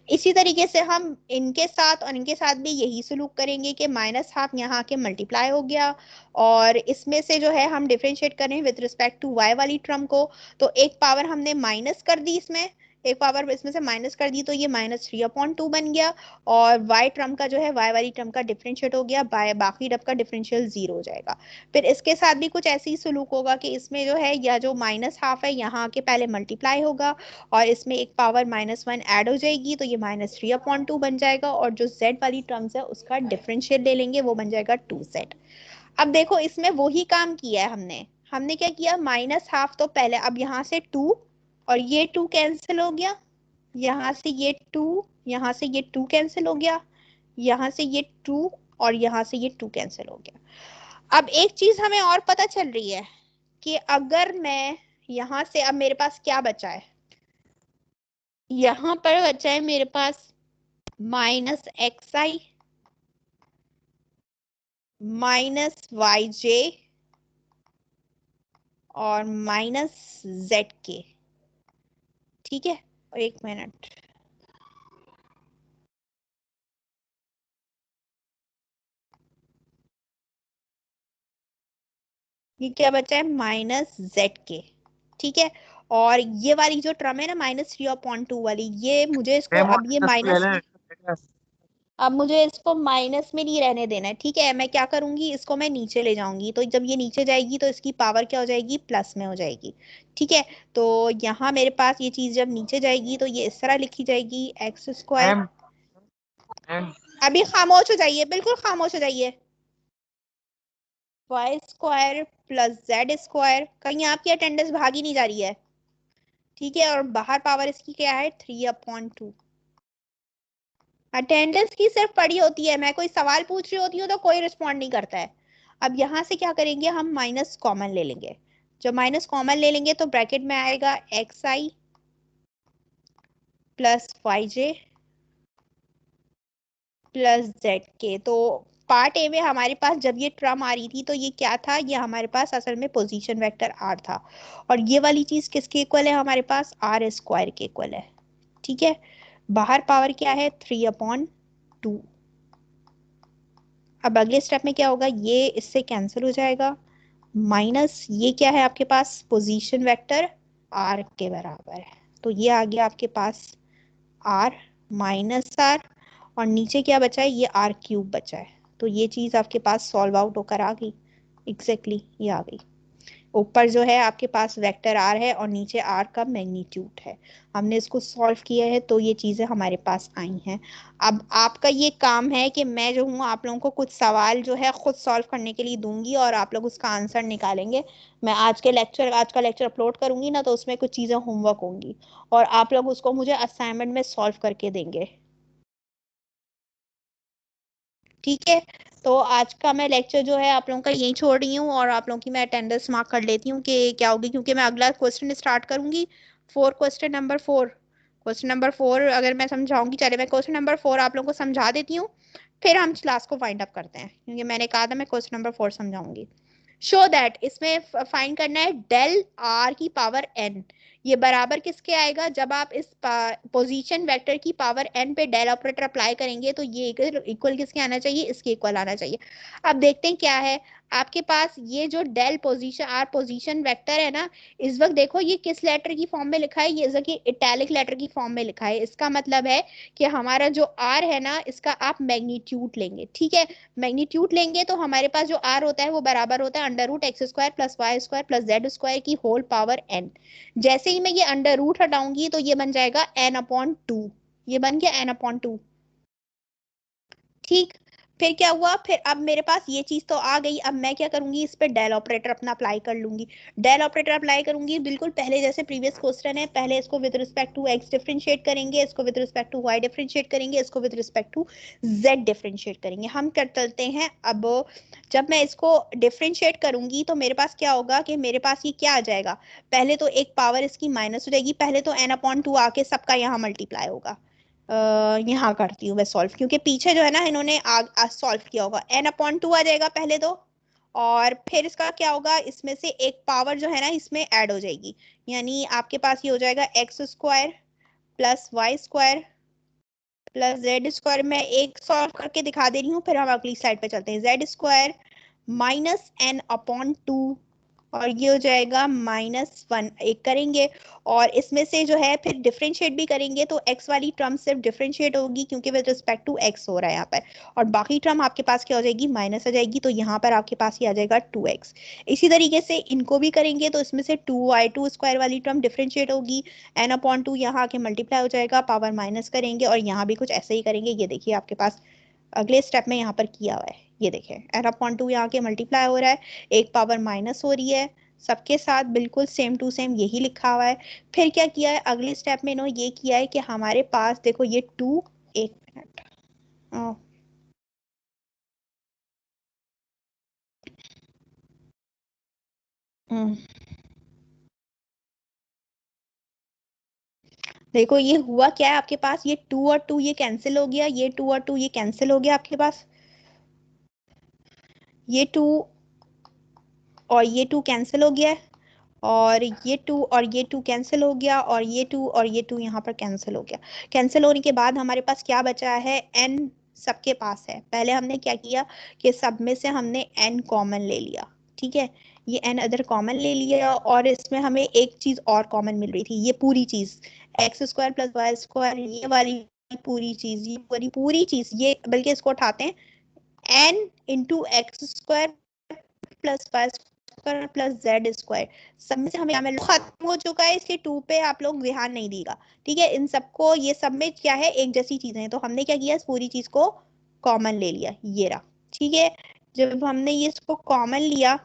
इसी तरीके से हम इनके साथ और इनके साथ भी यही सलूक करेंगे कि -½ यहाँ के मल्टीप्लाई हो गया, और इसमें से जो है हम डिफरेंशिएट करें विद रिस्पेक्ट टू y वाली टर्म को, तो एक पावर हमने माइनस कर दी, इसमें एक पावर इसमें से माइनस कर दी, तो ये -3/2 बन गया। और y टर्म का जो है, y वाली टर्म का डिफरेंशिएट हो गया, बाकी टर्म का डिफरेंशियल 0 हो जाएगा। फिर इसके साथ भी कुछ ऐसे ही सलूक होगा कि इसमें जो है, या जो -½ है यहाँ के पहले मल्टीप्लाई होगा, और इसमें एक पावर -1 ऐड हो जाएगी, तो ये -3/2 बन जाएगा। और जो z वाली टर्म्स है उसका डिफरेंशियल ले लेंगे, वो बन जाएगा 2z। अब देखो इसमें वही काम किया है हमने क्या किया, -½ तो पहले, अब यहाँ से 2 और ये 2 कैंसिल हो गया, यहाँ से ये 2, यहाँ से ये 2 कैंसिल हो गया, यहाँ से ये 2 और यहाँ से ये 2 कैंसिल हो गया। अब एक चीज हमें और पता चल रही है कि अगर मैं यहाँ से, अब मेरे पास क्या बचा है, यहाँ पर बचा है मेरे पास -xi -yj और -zk। ठीक है, एक मिनट, ये क्या बचा है, -zk। ठीक है, और ये वाली जो टर्म है ना -3/2 वाली, ये मुझे इसको मैम अब ये माइनस ले माइनस, लें। अब मुझे इसको माइनस में नहीं रहने देना है। ठीक है, मैं क्या करूंगी, इसको मैं नीचे ले जाऊंगी, तो जब ये नीचे जाएगी तो इसकी पावर क्या हो जाएगी, प्लस में हो जाएगी। ठीक है, तो यहाँ मेरे पास ये चीज जब नीचे जाएगी तो ये इस तरह लिखी जाएगी, x²। मैम मैम अभी खामोश हो जाइए, बिल्कुल खामोश हो जाइए। y² + z², कहीं आपकी अटेंडेंस भागी नहीं जा रही है। ठीक है, और बाहर पावर इसकी क्या है, 3/2। अटेंडेंस की सिर्फ पड़ी होती है, मैं कोई सवाल पूछ रही होती हूँ तो कोई रिस्पॉन्ड नहीं करता है। अब यहाँ से क्या करेंगे, हम माइनस कॉमन ले लेंगे। जब माइनस कॉमन ले लेंगे तो ब्रैकेट में आएगा xi + yj + zk। तो पार्ट ए में हमारे पास जब ये टर्म आ रही थी तो ये क्या था, ये हमारे पास असल में पोजीशन वेक्टर r था, और ये वाली चीज किसके इक्वल है, हमारे पास r² के इक्वल है। ठीक है, बाहर पावर क्या है, 3/2। अब अगले स्टेप में क्या होगा, ये इससे कैंसिल हो जाएगा, माइनस ये क्या है आपके पास, पोजीशन वेक्टर r के बराबर है, तो ये आ गया आपके पास r -r, और नीचे क्या बचा है, ये r³ बचा है, तो ये चीज आपके पास सॉल्व आउट होकर आ गई, एग्जैक्टली ये आ गई। ऊपर जो है आपके पास वेक्टर आर है और नीचे आर का मैग्नीट्यूड है। हमने इसको सॉल्व किया है तो ये चीजें हमारे पास आई हैं। अब आपका ये काम है कि मैं जो हूँ आप लोगों को कुछ सवाल जो है खुद सॉल्व करने के लिए दूंगी और आप लोग उसका आंसर निकालेंगे। मैं आज का लेक्चर अपलोड करूंगी ना, तो उसमें कुछ चीजें होमवर्क होंगी और आप लोग उसको मुझे असाइनमेंट में सॉल्व करके देंगे। ठीक है, तो आज का मैं लेक्चर जो है आप लोगों का यही छोड़ रही हूँ और आप लोगों की मैं अटेंडेंस मार्क कर लेती हूँ कि क्या होगी, क्योंकि मैं अगला क्वेश्चन स्टार्ट करूंगी। क्वेश्चन नंबर 4 अगर मैं समझाऊंगी, चले मैं क्वेश्चन नंबर 4 आप लोगों को समझा देती हूँ, फिर हम क्लास को फाइंड अप करते हैं, क्योंकि मैंने कहा था मैं क्वेश्चन नंबर 4 समझाऊंगी। शो दैट, इसमें फाइंड करना है डेल आर की पावर एन, ये बराबर किसके आएगा, जब आप इस पोजीशन वेक्टर की पावर एन पे डेल ऑपरेटर अप्लाई करेंगे तो ये इक्वल किसके आना चाहिए, इसके इक्वल आना चाहिए। अब देखते हैं क्या है आपके पास, ये जो del position r position vector है ना, इस वक्त देखो ये किस लेटर की फॉर्म में लिखा है, ये कि इटैलिक लेटर की फॉर्म में लिखा है। इसका मतलब है कि हमारा जो आर है ना, इसका आप मैग्नीट्यूड लेंगे। ठीक है, मैग्नीट्यूड लेंगे तो हमारे पास जो आर होता है वो बराबर होता है under root x square plus Y square plus Z square की होल पावर एन। जैसे ही मैं ये अंडर रूट हटाऊंगी तो ये बन जाएगा एन अपॉन टू, ये बन गया एन अपॉन टू। ठीक, फिर क्या हुआ, फिर अब मेरे पास ये चीज तो आ गई, अब मैं क्या करूंगी, इस पे डेल ऑपरेटर अपना अप्लाई कर लूंगी। डेल ऑपरेटर अप्लाई करूंगी बिल्कुल पहले जैसे प्रीवियस क्वेश्चन है, पहले इसको with respect to x differentiate करेंगे, इसको with respect to y differentiate करेंगे, इसको with respect to z differentiate करेंगे। हम कर चलते हैं अब, जब मैं इसको डिफरेंशिएट करूंगी तो मेरे पास क्या होगा कि मेरे पास ये क्या आ जाएगा, पहले तो एक पावर इसकी माइनस हो जाएगी, पहले तो एन अपॉन टू आके सबका यहाँ मल्टीप्लाई होगा। यहाँ करती हूँ मैं सॉल्व, क्योंकि पीछे जो है ना इन्होंने सॉल्व किया होगा, एन अपॉन टू आ जाएगा पहले तो, और फिर इसका क्या होगा, इसमें से एक पावर जो है ना इसमें ऐड हो जाएगी, यानी आपके पास ये हो जाएगा x square plus Y square plus Z square. मैं एक सॉल्व करके दिखा दे रही हूँ, फिर हम अगली स्लाइड पे चलते हैं। Z square minus n upon two, और ये हो जाएगा -1 एक करेंगे, और इसमें से जो है फिर डिफरेंशिएट भी करेंगे तो x वाली टर्म सिर्फ डिफरेंशिएट होगी क्योंकि विद रिस्पेक्ट टू x हो रहा है यहाँ पर, और बाकी टर्म आपके पास क्या हो जाएगी, माइनस आ जाएगी, तो यहाँ पर आपके पास ये आ जाएगा 2x। इसी तरीके से इनको भी करेंगे तो इसमें से 2y2 स्क्वायर वाली टर्म डिफरेंशिएट होगी, n अपॉन टू यहाँ आके मल्टीप्लाई हो जाएगा, पावर माइनस करेंगे और यहाँ भी कुछ ऐसे ही करेंगे। ये देखिए आपके पास अगले स्टेप में यहाँ पर किया हुआ है, ये देखें एन अपॉन टू यहाँ के मल्टीप्लाई हो रहा है, एक पावर माइनस हो रही है, सबके साथ बिल्कुल सेम टू सेम यही लिखा हुआ है। फिर क्या किया है अगले स्टेप में, इन्होंने ये किया है कि हमारे पास देखो ये टू, एक मिनट, देखो ये हुआ क्या है आपके पास, ये टू और टू ये कैंसिल हो गया, ये टू और टू ये कैंसिल हो गया आपके पास, ये टू और ये टू कैंसिल हो गया है, और ये टू और ये टू कैंसिल हो गया, और ये टू और ये टू यहाँ पर कैंसिल हो गया। कैंसिल होने के बाद हमारे पास क्या बचा है, n सबके पास है। पहले हमने क्या किया कि सब में से हमने n कॉमन ले लिया, ठीक है, ये n अदर कॉमन ले लिया, और इसमें हमें एक चीज और कॉमन मिल रही थी, ये पूरी चीज x square plus Y square, ये वाली पूरी चीज, ये वाली पूरी चीज, ये बल्कि इसको उठाते हैं n into x square plus Y square plus Z square, सब में से हमें यहाँ खत्म हो चुका है, इसके टू पे आप लोग ध्यान नहीं देगा। ठीक है, इन सबको ये सब में क्या है एक जैसी चीजें हैं, तो हमने क्या किया इस पूरी चीज को कॉमन ले लिया, ये रहा। ठीक है, जब हमने ये इसको कॉमन लिया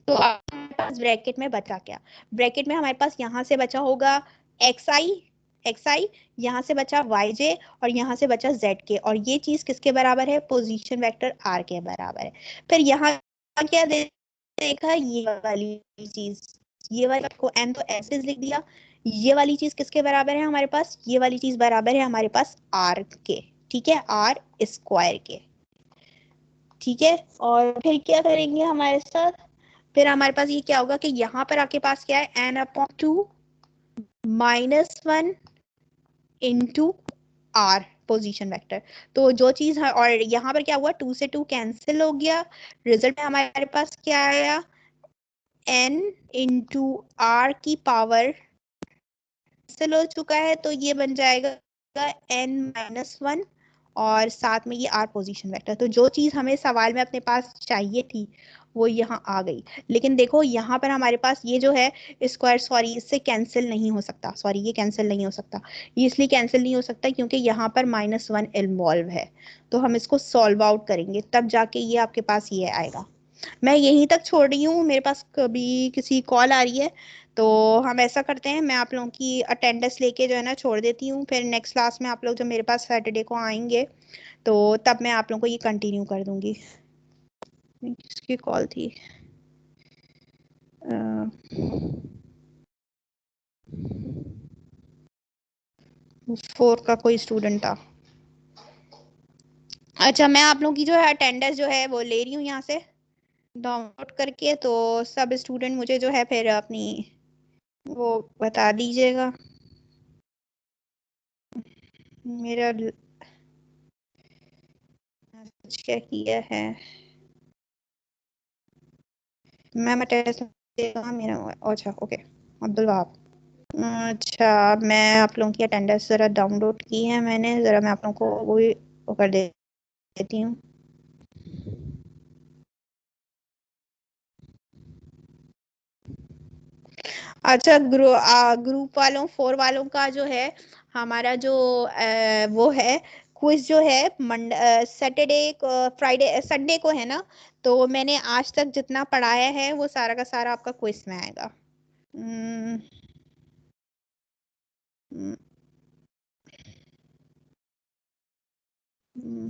तो हमारे पास ब्रैकेट में बचा क्या, ब्रैकेट में हमारे पास यहाँ से बचा होगा एक्स आई, यहाँ से बचा वाई जे, और यहाँ से बचा जेड के, और ये चीज किसके बराबर है, पोजीशन वेक्टर आर के बराबर है। फिर यहाँ क्या देखा, ये वाली चीज, ये वाली को एन तो ऐसे लिख दिया, ये वाली चीज किसके बराबर है हमारे पास, ये वाली चीज बराबर है हमारे पास आर के, ठीक है, आर स्क्वायर के। ठीक है, और फिर क्या करेंगे हमारे साथ, फिर हमारे पास ये क्या होगा कि यहाँ पर आपके पास क्या है n upon two -1 into r position vector, तो जो चीज है, और यहाँ पर क्या हुआ, टू से टू कैंसिल हो गया, रिजल्ट में हमारे पास क्या आया, n इंटू आर की पावर कैंसिल हो चुका है, तो ये बन जाएगा n -1, और साथ में ये r पोजीशन वेक्टर। तो जो चीज हमें सवाल में अपने पास चाहिए थी वो यहाँ आ गई। लेकिन देखो यहाँ पर हमारे पास ये जो है स्क्वायर, सॉरी इससे कैंसिल नहीं हो सकता, सॉरी ये कैंसिल नहीं हो सकता। ये इसलिए कैंसिल नहीं हो सकता क्योंकि यहाँ पर -1 इन्वॉल्व है। तो हम इसको सॉल्व आउट करेंगे तब जाके ये आपके पास ये आएगा। मैं यहीं तक छोड़ रही हूँ, मेरे पास कभी किसी कॉल आ रही है, तो हम ऐसा करते हैं, मैं आप लोगों की अटेंडेंस लेके जो है ना छोड़ देती हूँ। फिर नेक्स्ट क्लास में आप लोग जब मेरे पास सैटरडे को आएंगे तो तब मैं आप लोगों को ये कंटिन्यू कर दूंगी। किसकी कॉल थी? 4 का कोई स्टूडेंट था। अच्छा, मैं आप लोगों की जो है अटेंडेंस जो है वो ले रही हूँ यहाँ से डाउनलोड करके। तो सब स्टूडेंट मुझे जो है फिर अपनी वो बता दीजिएगा। मेरा क्या किया है मैम अटेंडेंस मेरा? अच्छा ओके, अब्दुल वहाब। अच्छा, मैं आप लोगों की अटेंडेंस ज़रा डाउनलोड की है मैंने, ज़रा मैं आप लोगों को वो कर देती हूँ। अच्छा, ग्रुप वालों 4 वालों का जो है हमारा जो वो है क्विज जो है सैटरडे फ्राइडे संडे को है ना। तो मैंने आज तक जितना पढ़ाया है वो सारा का सारा आपका क्विज में आएगा। हम्म, हम्म,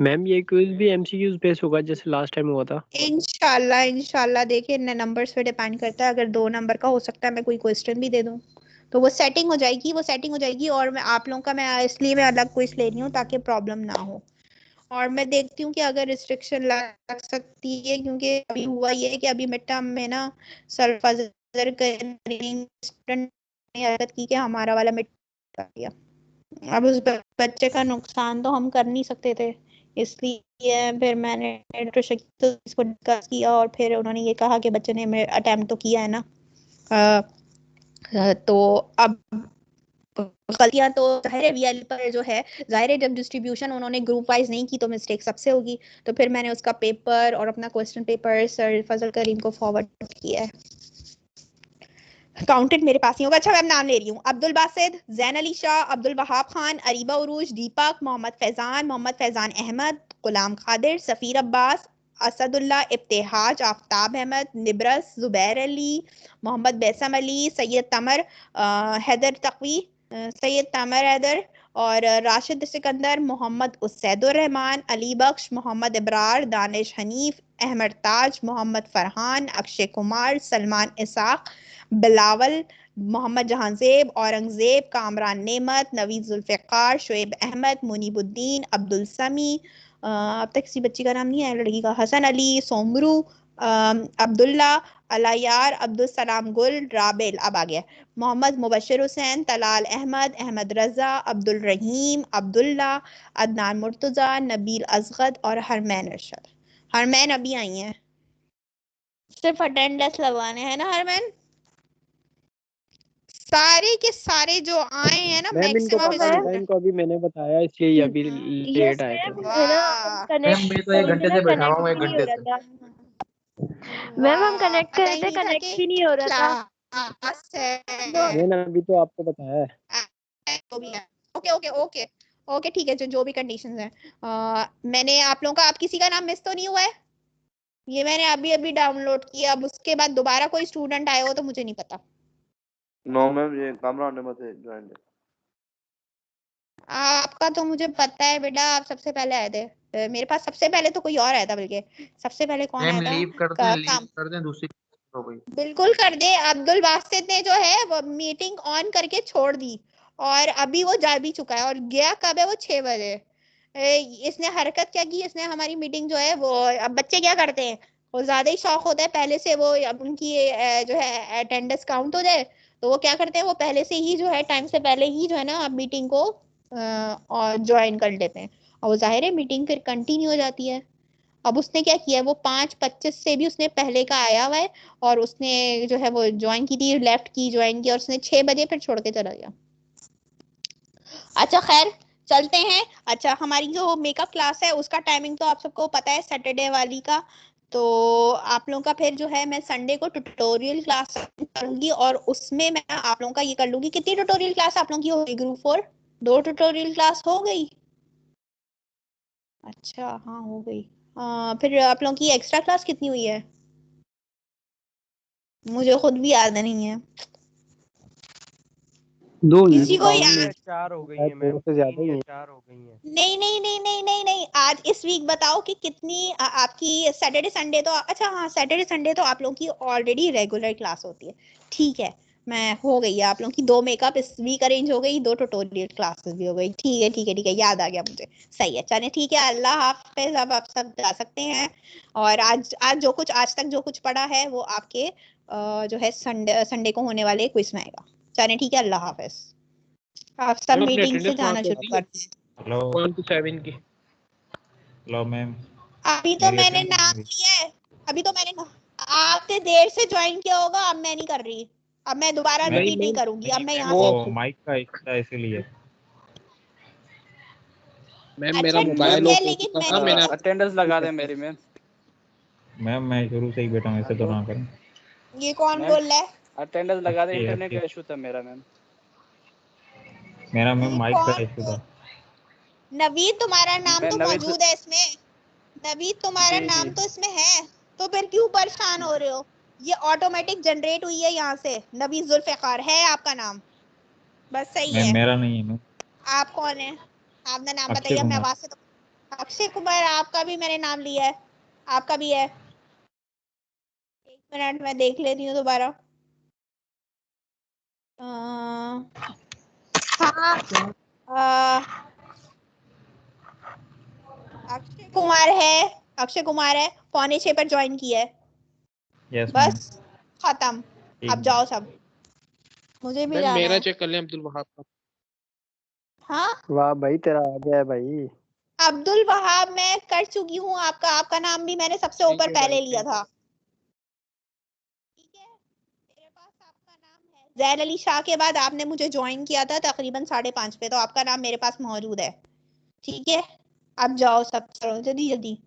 मैम ये क्विज भी एमसीक्यूज बेस होगा जैसे लास्ट टाइम हुआ था? इंशाल्लाह इंशाल्लाह। देखिए नंबर्स पे डिपेंड करता है, अगर 2 नंबर का हो सकता है मैं कोई क्वेश्चन भी दे दूं तो वो सेटिंग हो जाएगी, वो सेटिंग हो जाएगी। और मैं आप लोगों का मैं इसलिए मैं अलग क्विज ले रही हूँ ताकि प्रॉब्लम ना हो। और मैं देखती हूँ कि अगर रिस्ट्रिक्शन लग सकती है, क्योंकि अभी हुआ ये है कि अभी मिड टर्म में ना सरफजर स्टूडेंट ने हरकत की कि हमारा वाला मिड कर दिया। अब उस बच्चे का नुकसान तो हम कर नहीं सकते थे, इसलिए फिर मैंने तो इसको डिस्कस किया और फिर उन्होंने ये कहा कि बच्चे ने अटेम्प्ट तो किया है ना। तो अब गलतियां तो जाहिर है वीएल पर जो है, जाहिर है जब डिस्ट्रीब्यूशन उन्होंने ग्रुप वाइज नहीं की तो मिस्टेक सबसे होगी। तो फिर मैंने उसका पेपर और अपना क्वेश्चन पेपर सर फजल करीम को फॉरवर्ड किया है। काउंटेड मेरे पास ही होगा। अच्छा, मैं नाम ले रही हूँ। अब्दुल बासिद, जैन अली शाह, अब्दुल वहाब खान, अरीबा उरूज, दीपक, मोहम्मद फैजान अहमद, गुलाम खादिर, सफीर अब्बास, असदुल्ला, इब्तिहाज, आफ्ताब अहमद, निब्रस, जुबैर अली, मोहम्मद बैसम अली, सैयद तमर हैदर तकवी, सैयद तमर हैदर और राशिद सिकंदर, मोहम्मद उसैदुर्रहमान, अली बख्श, मोहम्मद इब्रार, दानिश हनीफ, अहमद ताज, मोहम्मद फरहान, अक्षय कुमार, सलमान इसाक, बिलावल, मोहम्मद जहांजेब, औरंगजेब, कामरान नेमत, नवीद जुल्फ़िकार, शुएब अहमद, मुनीबुद्दीन, अब्दुल समी, अब तक किसी बच्ची का नाम नहीं है, लड़की का, हसन अली, सोमरू, अब्दुल्ला, अलायार, अब्दुल सलाम गुल, राबेल, अब आ गया, मोहम्मद मुबशिर हुसैन, तलाल अहमद, अहमद रजा, अब्दुल रहीम, अब्दुल्ला, अदनान मुर्तजा, नबील असगद और हरमैन अरशद। हरमैन अभी आई हैं, सिर्फ अटेंडेंस लगवाने हैं ना हरमैन? सारे के सारे जो आए हैं ना मैम इनको मैक्सिमम पता नहीं था, इनको अभी मैंने बताया इसलिए ये अभी यस लेट आए थे। मैम, है ना मैम मैं तो 1 घंटे से बैठा हुआ हूँ, 1 कनेक्ट ही नहीं हो घंटे रहा से। था। मैम हम कनेक्ट कर पता रहे ही थे, नहीं था कनेक्ट कि ही नहीं हो रहा था। क्लास तो है। मैंने अभी तो आपको बताया है। तो भी है। ओके ओके ओके ओके ठीक है, जो भी कंडीशंस हैं। मैंने आप लोगों का, आप किसी का नाम मिस तो नहीं हुआ है? ये मैंने अभी अभी डाउनलोड किया, अब उसके बाद दोबारा कोई स्टूडेंट आया हो तो मुझे नहीं पता। नो मैम, ये कामरान नेमत है ज्वाइन है। आपका तो मुझे पता है बेटा, आप सबसे पहले आए थे। मेरे पास सबसे पहले तो कोई और आया था, बल्कि सबसे पहले कौन आया मैम था? लीव कर दें, दूसरी हो गई। बिल्कुल कर दे। अब्दुल बासित ने जो है वो मीटिंग ऑन करके छोड़ दी और अभी वो जा भी चुका है और गया कब है वो 6 बजे। इसने हरकत क्या की, इसने हमारी मीटिंग जो है वो, अब बच्चे क्या करते हैं, वो ज्यादा ही शौक होता है पहले से, वो अब उनकी जो है अटेंडेंस काउंट हो जाए तो वो क्या करते हैं, वो पहले से ही जो है टाइम से पहले ही जो है ना अब मीटिंग को और ज्वाइन कर लेते हैं और वो जाहिर है मीटिंग फिर कंटिन्यू हो जाती है। अब उसने क्या किया है, वो 5:25 से भी उसने पहले का आया हुआ है और उसने जो है वो ज्वाइन की थी, लेफ्ट की ज्वाइन की और उसने 6 बजे फिर छोड़ के चला गया। अच्छा खैर, चलते हैं। अच्छा, हमारी जो मेकअप क्लास है उसका टाइमिंग तो आप सबको पता है, सैटरडे वाली का। तो आप लोगों का फिर जो है मैं संडे को ट्यूटोरियल क्लास करूंगी और उसमें मैं आप लोगों का ये कर लूंगी। कितनी ट्यूटोरियल क्लास आप लोगों की हो गई ग्रुप 4? 2 ट्यूटोरियल क्लास हो गई। अच्छा हाँ हो गई। फिर आप लोगों की एक्स्ट्रा क्लास कितनी हुई है? मुझे खुद भी याद नहीं है। 2 हुई किसी को काउंट याद? नहीं, 4 हो गई शायद है मैम, 2 से ज्यादा 3 ही या है। 4 हो गई हैं। नहीं नहीं नहीं नहीं नहीं नहीं, आज इस वीक बताओ कि कितनी आपकी सैटरडे संडे तो, अच्छा हाँ सैटरडे संडे तो आप लोगों की ऑलरेडी रेगुलर क्लास होती है। ठीक है, मैं हो गई है आप लोगों की 2 मेकअप इस वीक अरेंज हो गई, 2 ट्यूटोरियल क्लासेस भी हो गई। ठीक है ठीक है ठीक है, याद आ गया मुझे। सही है, चलिए ठीक है, अल्लाह हाफिज। अब आप सब जा सकते हैं। और आज आज जो कुछ आज तक जो कुछ पढ़ा है वो आपके जो है संडे संडे को होने वाले क्विज में आएगा। चलिए ठीक है, अल्लाह हाफिज। आप सब मैम अपनी मीटिंग से अटेंडेंस जाना मार्क कर शुरू दी है करते हैं। हेलो 1 to 7 की। हेलो मैम, अभी तो मेरी मैंने अटेंडेंस नाम नहीं हुई। लिया है। अभी तो मैंने आपने देर से ज्वाइन किया होगा, अब मैं नहीं कर रही। अब मैं दोबारा मैं रिपीट नहीं मैम करूंगी, अब नहीं मैं मैम, यहाँ वो से। वो माइक का इश्यू था इसीलिए। मैम मेरा अच्छा मोबाइल ठीक है, ऑफ हो लेकिन चुका था, मैंने मैंने तो आपको अटेंडेंस लगा दे कर दिया। मेरी मैम। मैम मैं शुरू से ही बैठा हूँ, ऐसे तो हेलो ना करें। ये कौन मैम, बोल रहा है? अटेंडेंस लगा दे, अच्छी है इंटरनेट अच्छी का है। इशू था मेरा मैम। मेरा मैम ये माइक का कौन इशू बोल? था। नवीद तुम्हारा नाम मैं तो नवीद। मौजूद है इसमें। नवीद तुम्हारा जी जी। नाम तो इसमें है, तो फिर क्यों परेशान हो रहे हो? ये ऑटोमेटिक जनरेट हुई है यहाँ से। नवीद जुल्फिकार है आपका नाम, बस सही मैम है। मेरा नहीं है मैम, आप कौन है? आपका नाम अक्षय बताइए, मैं कुमार। आवाज से तो। अक्षय कुमार, आपका भी मैंने नाम लिया है। आपका भी है। 1 मिनट मैं देख लेती हूँ दोबारा। हाँ, अक्षय कुमार है। अक्षय कुमार है, 5:45 पर ज्वाइन किया है। Yes ma'am. बस खत्म। ठीक अब मैम। जाओ सब, मुझे भी मैम जाना मेरा है। चेक कर लें अब्दुल वहाब का। हाँ, वाह भाई, तेरा आ गया है भाई। अब्दुल वहाब मैं कर चुकी हूँ। आपका आपका नाम भी मैंने सबसे थैंक ऊपर यू भाई, पहले लिया थैंक था। ठीक है, मेरे पास आपका नाम है। जैन अली शाह के बाद आपने मुझे ज्वाइन किया था तकरीबन 5:30 पे, तो आपका नाम मेरे पास मौजूद है। ठीक है, अब जाओ सब, चलो जल्दी जल्दी।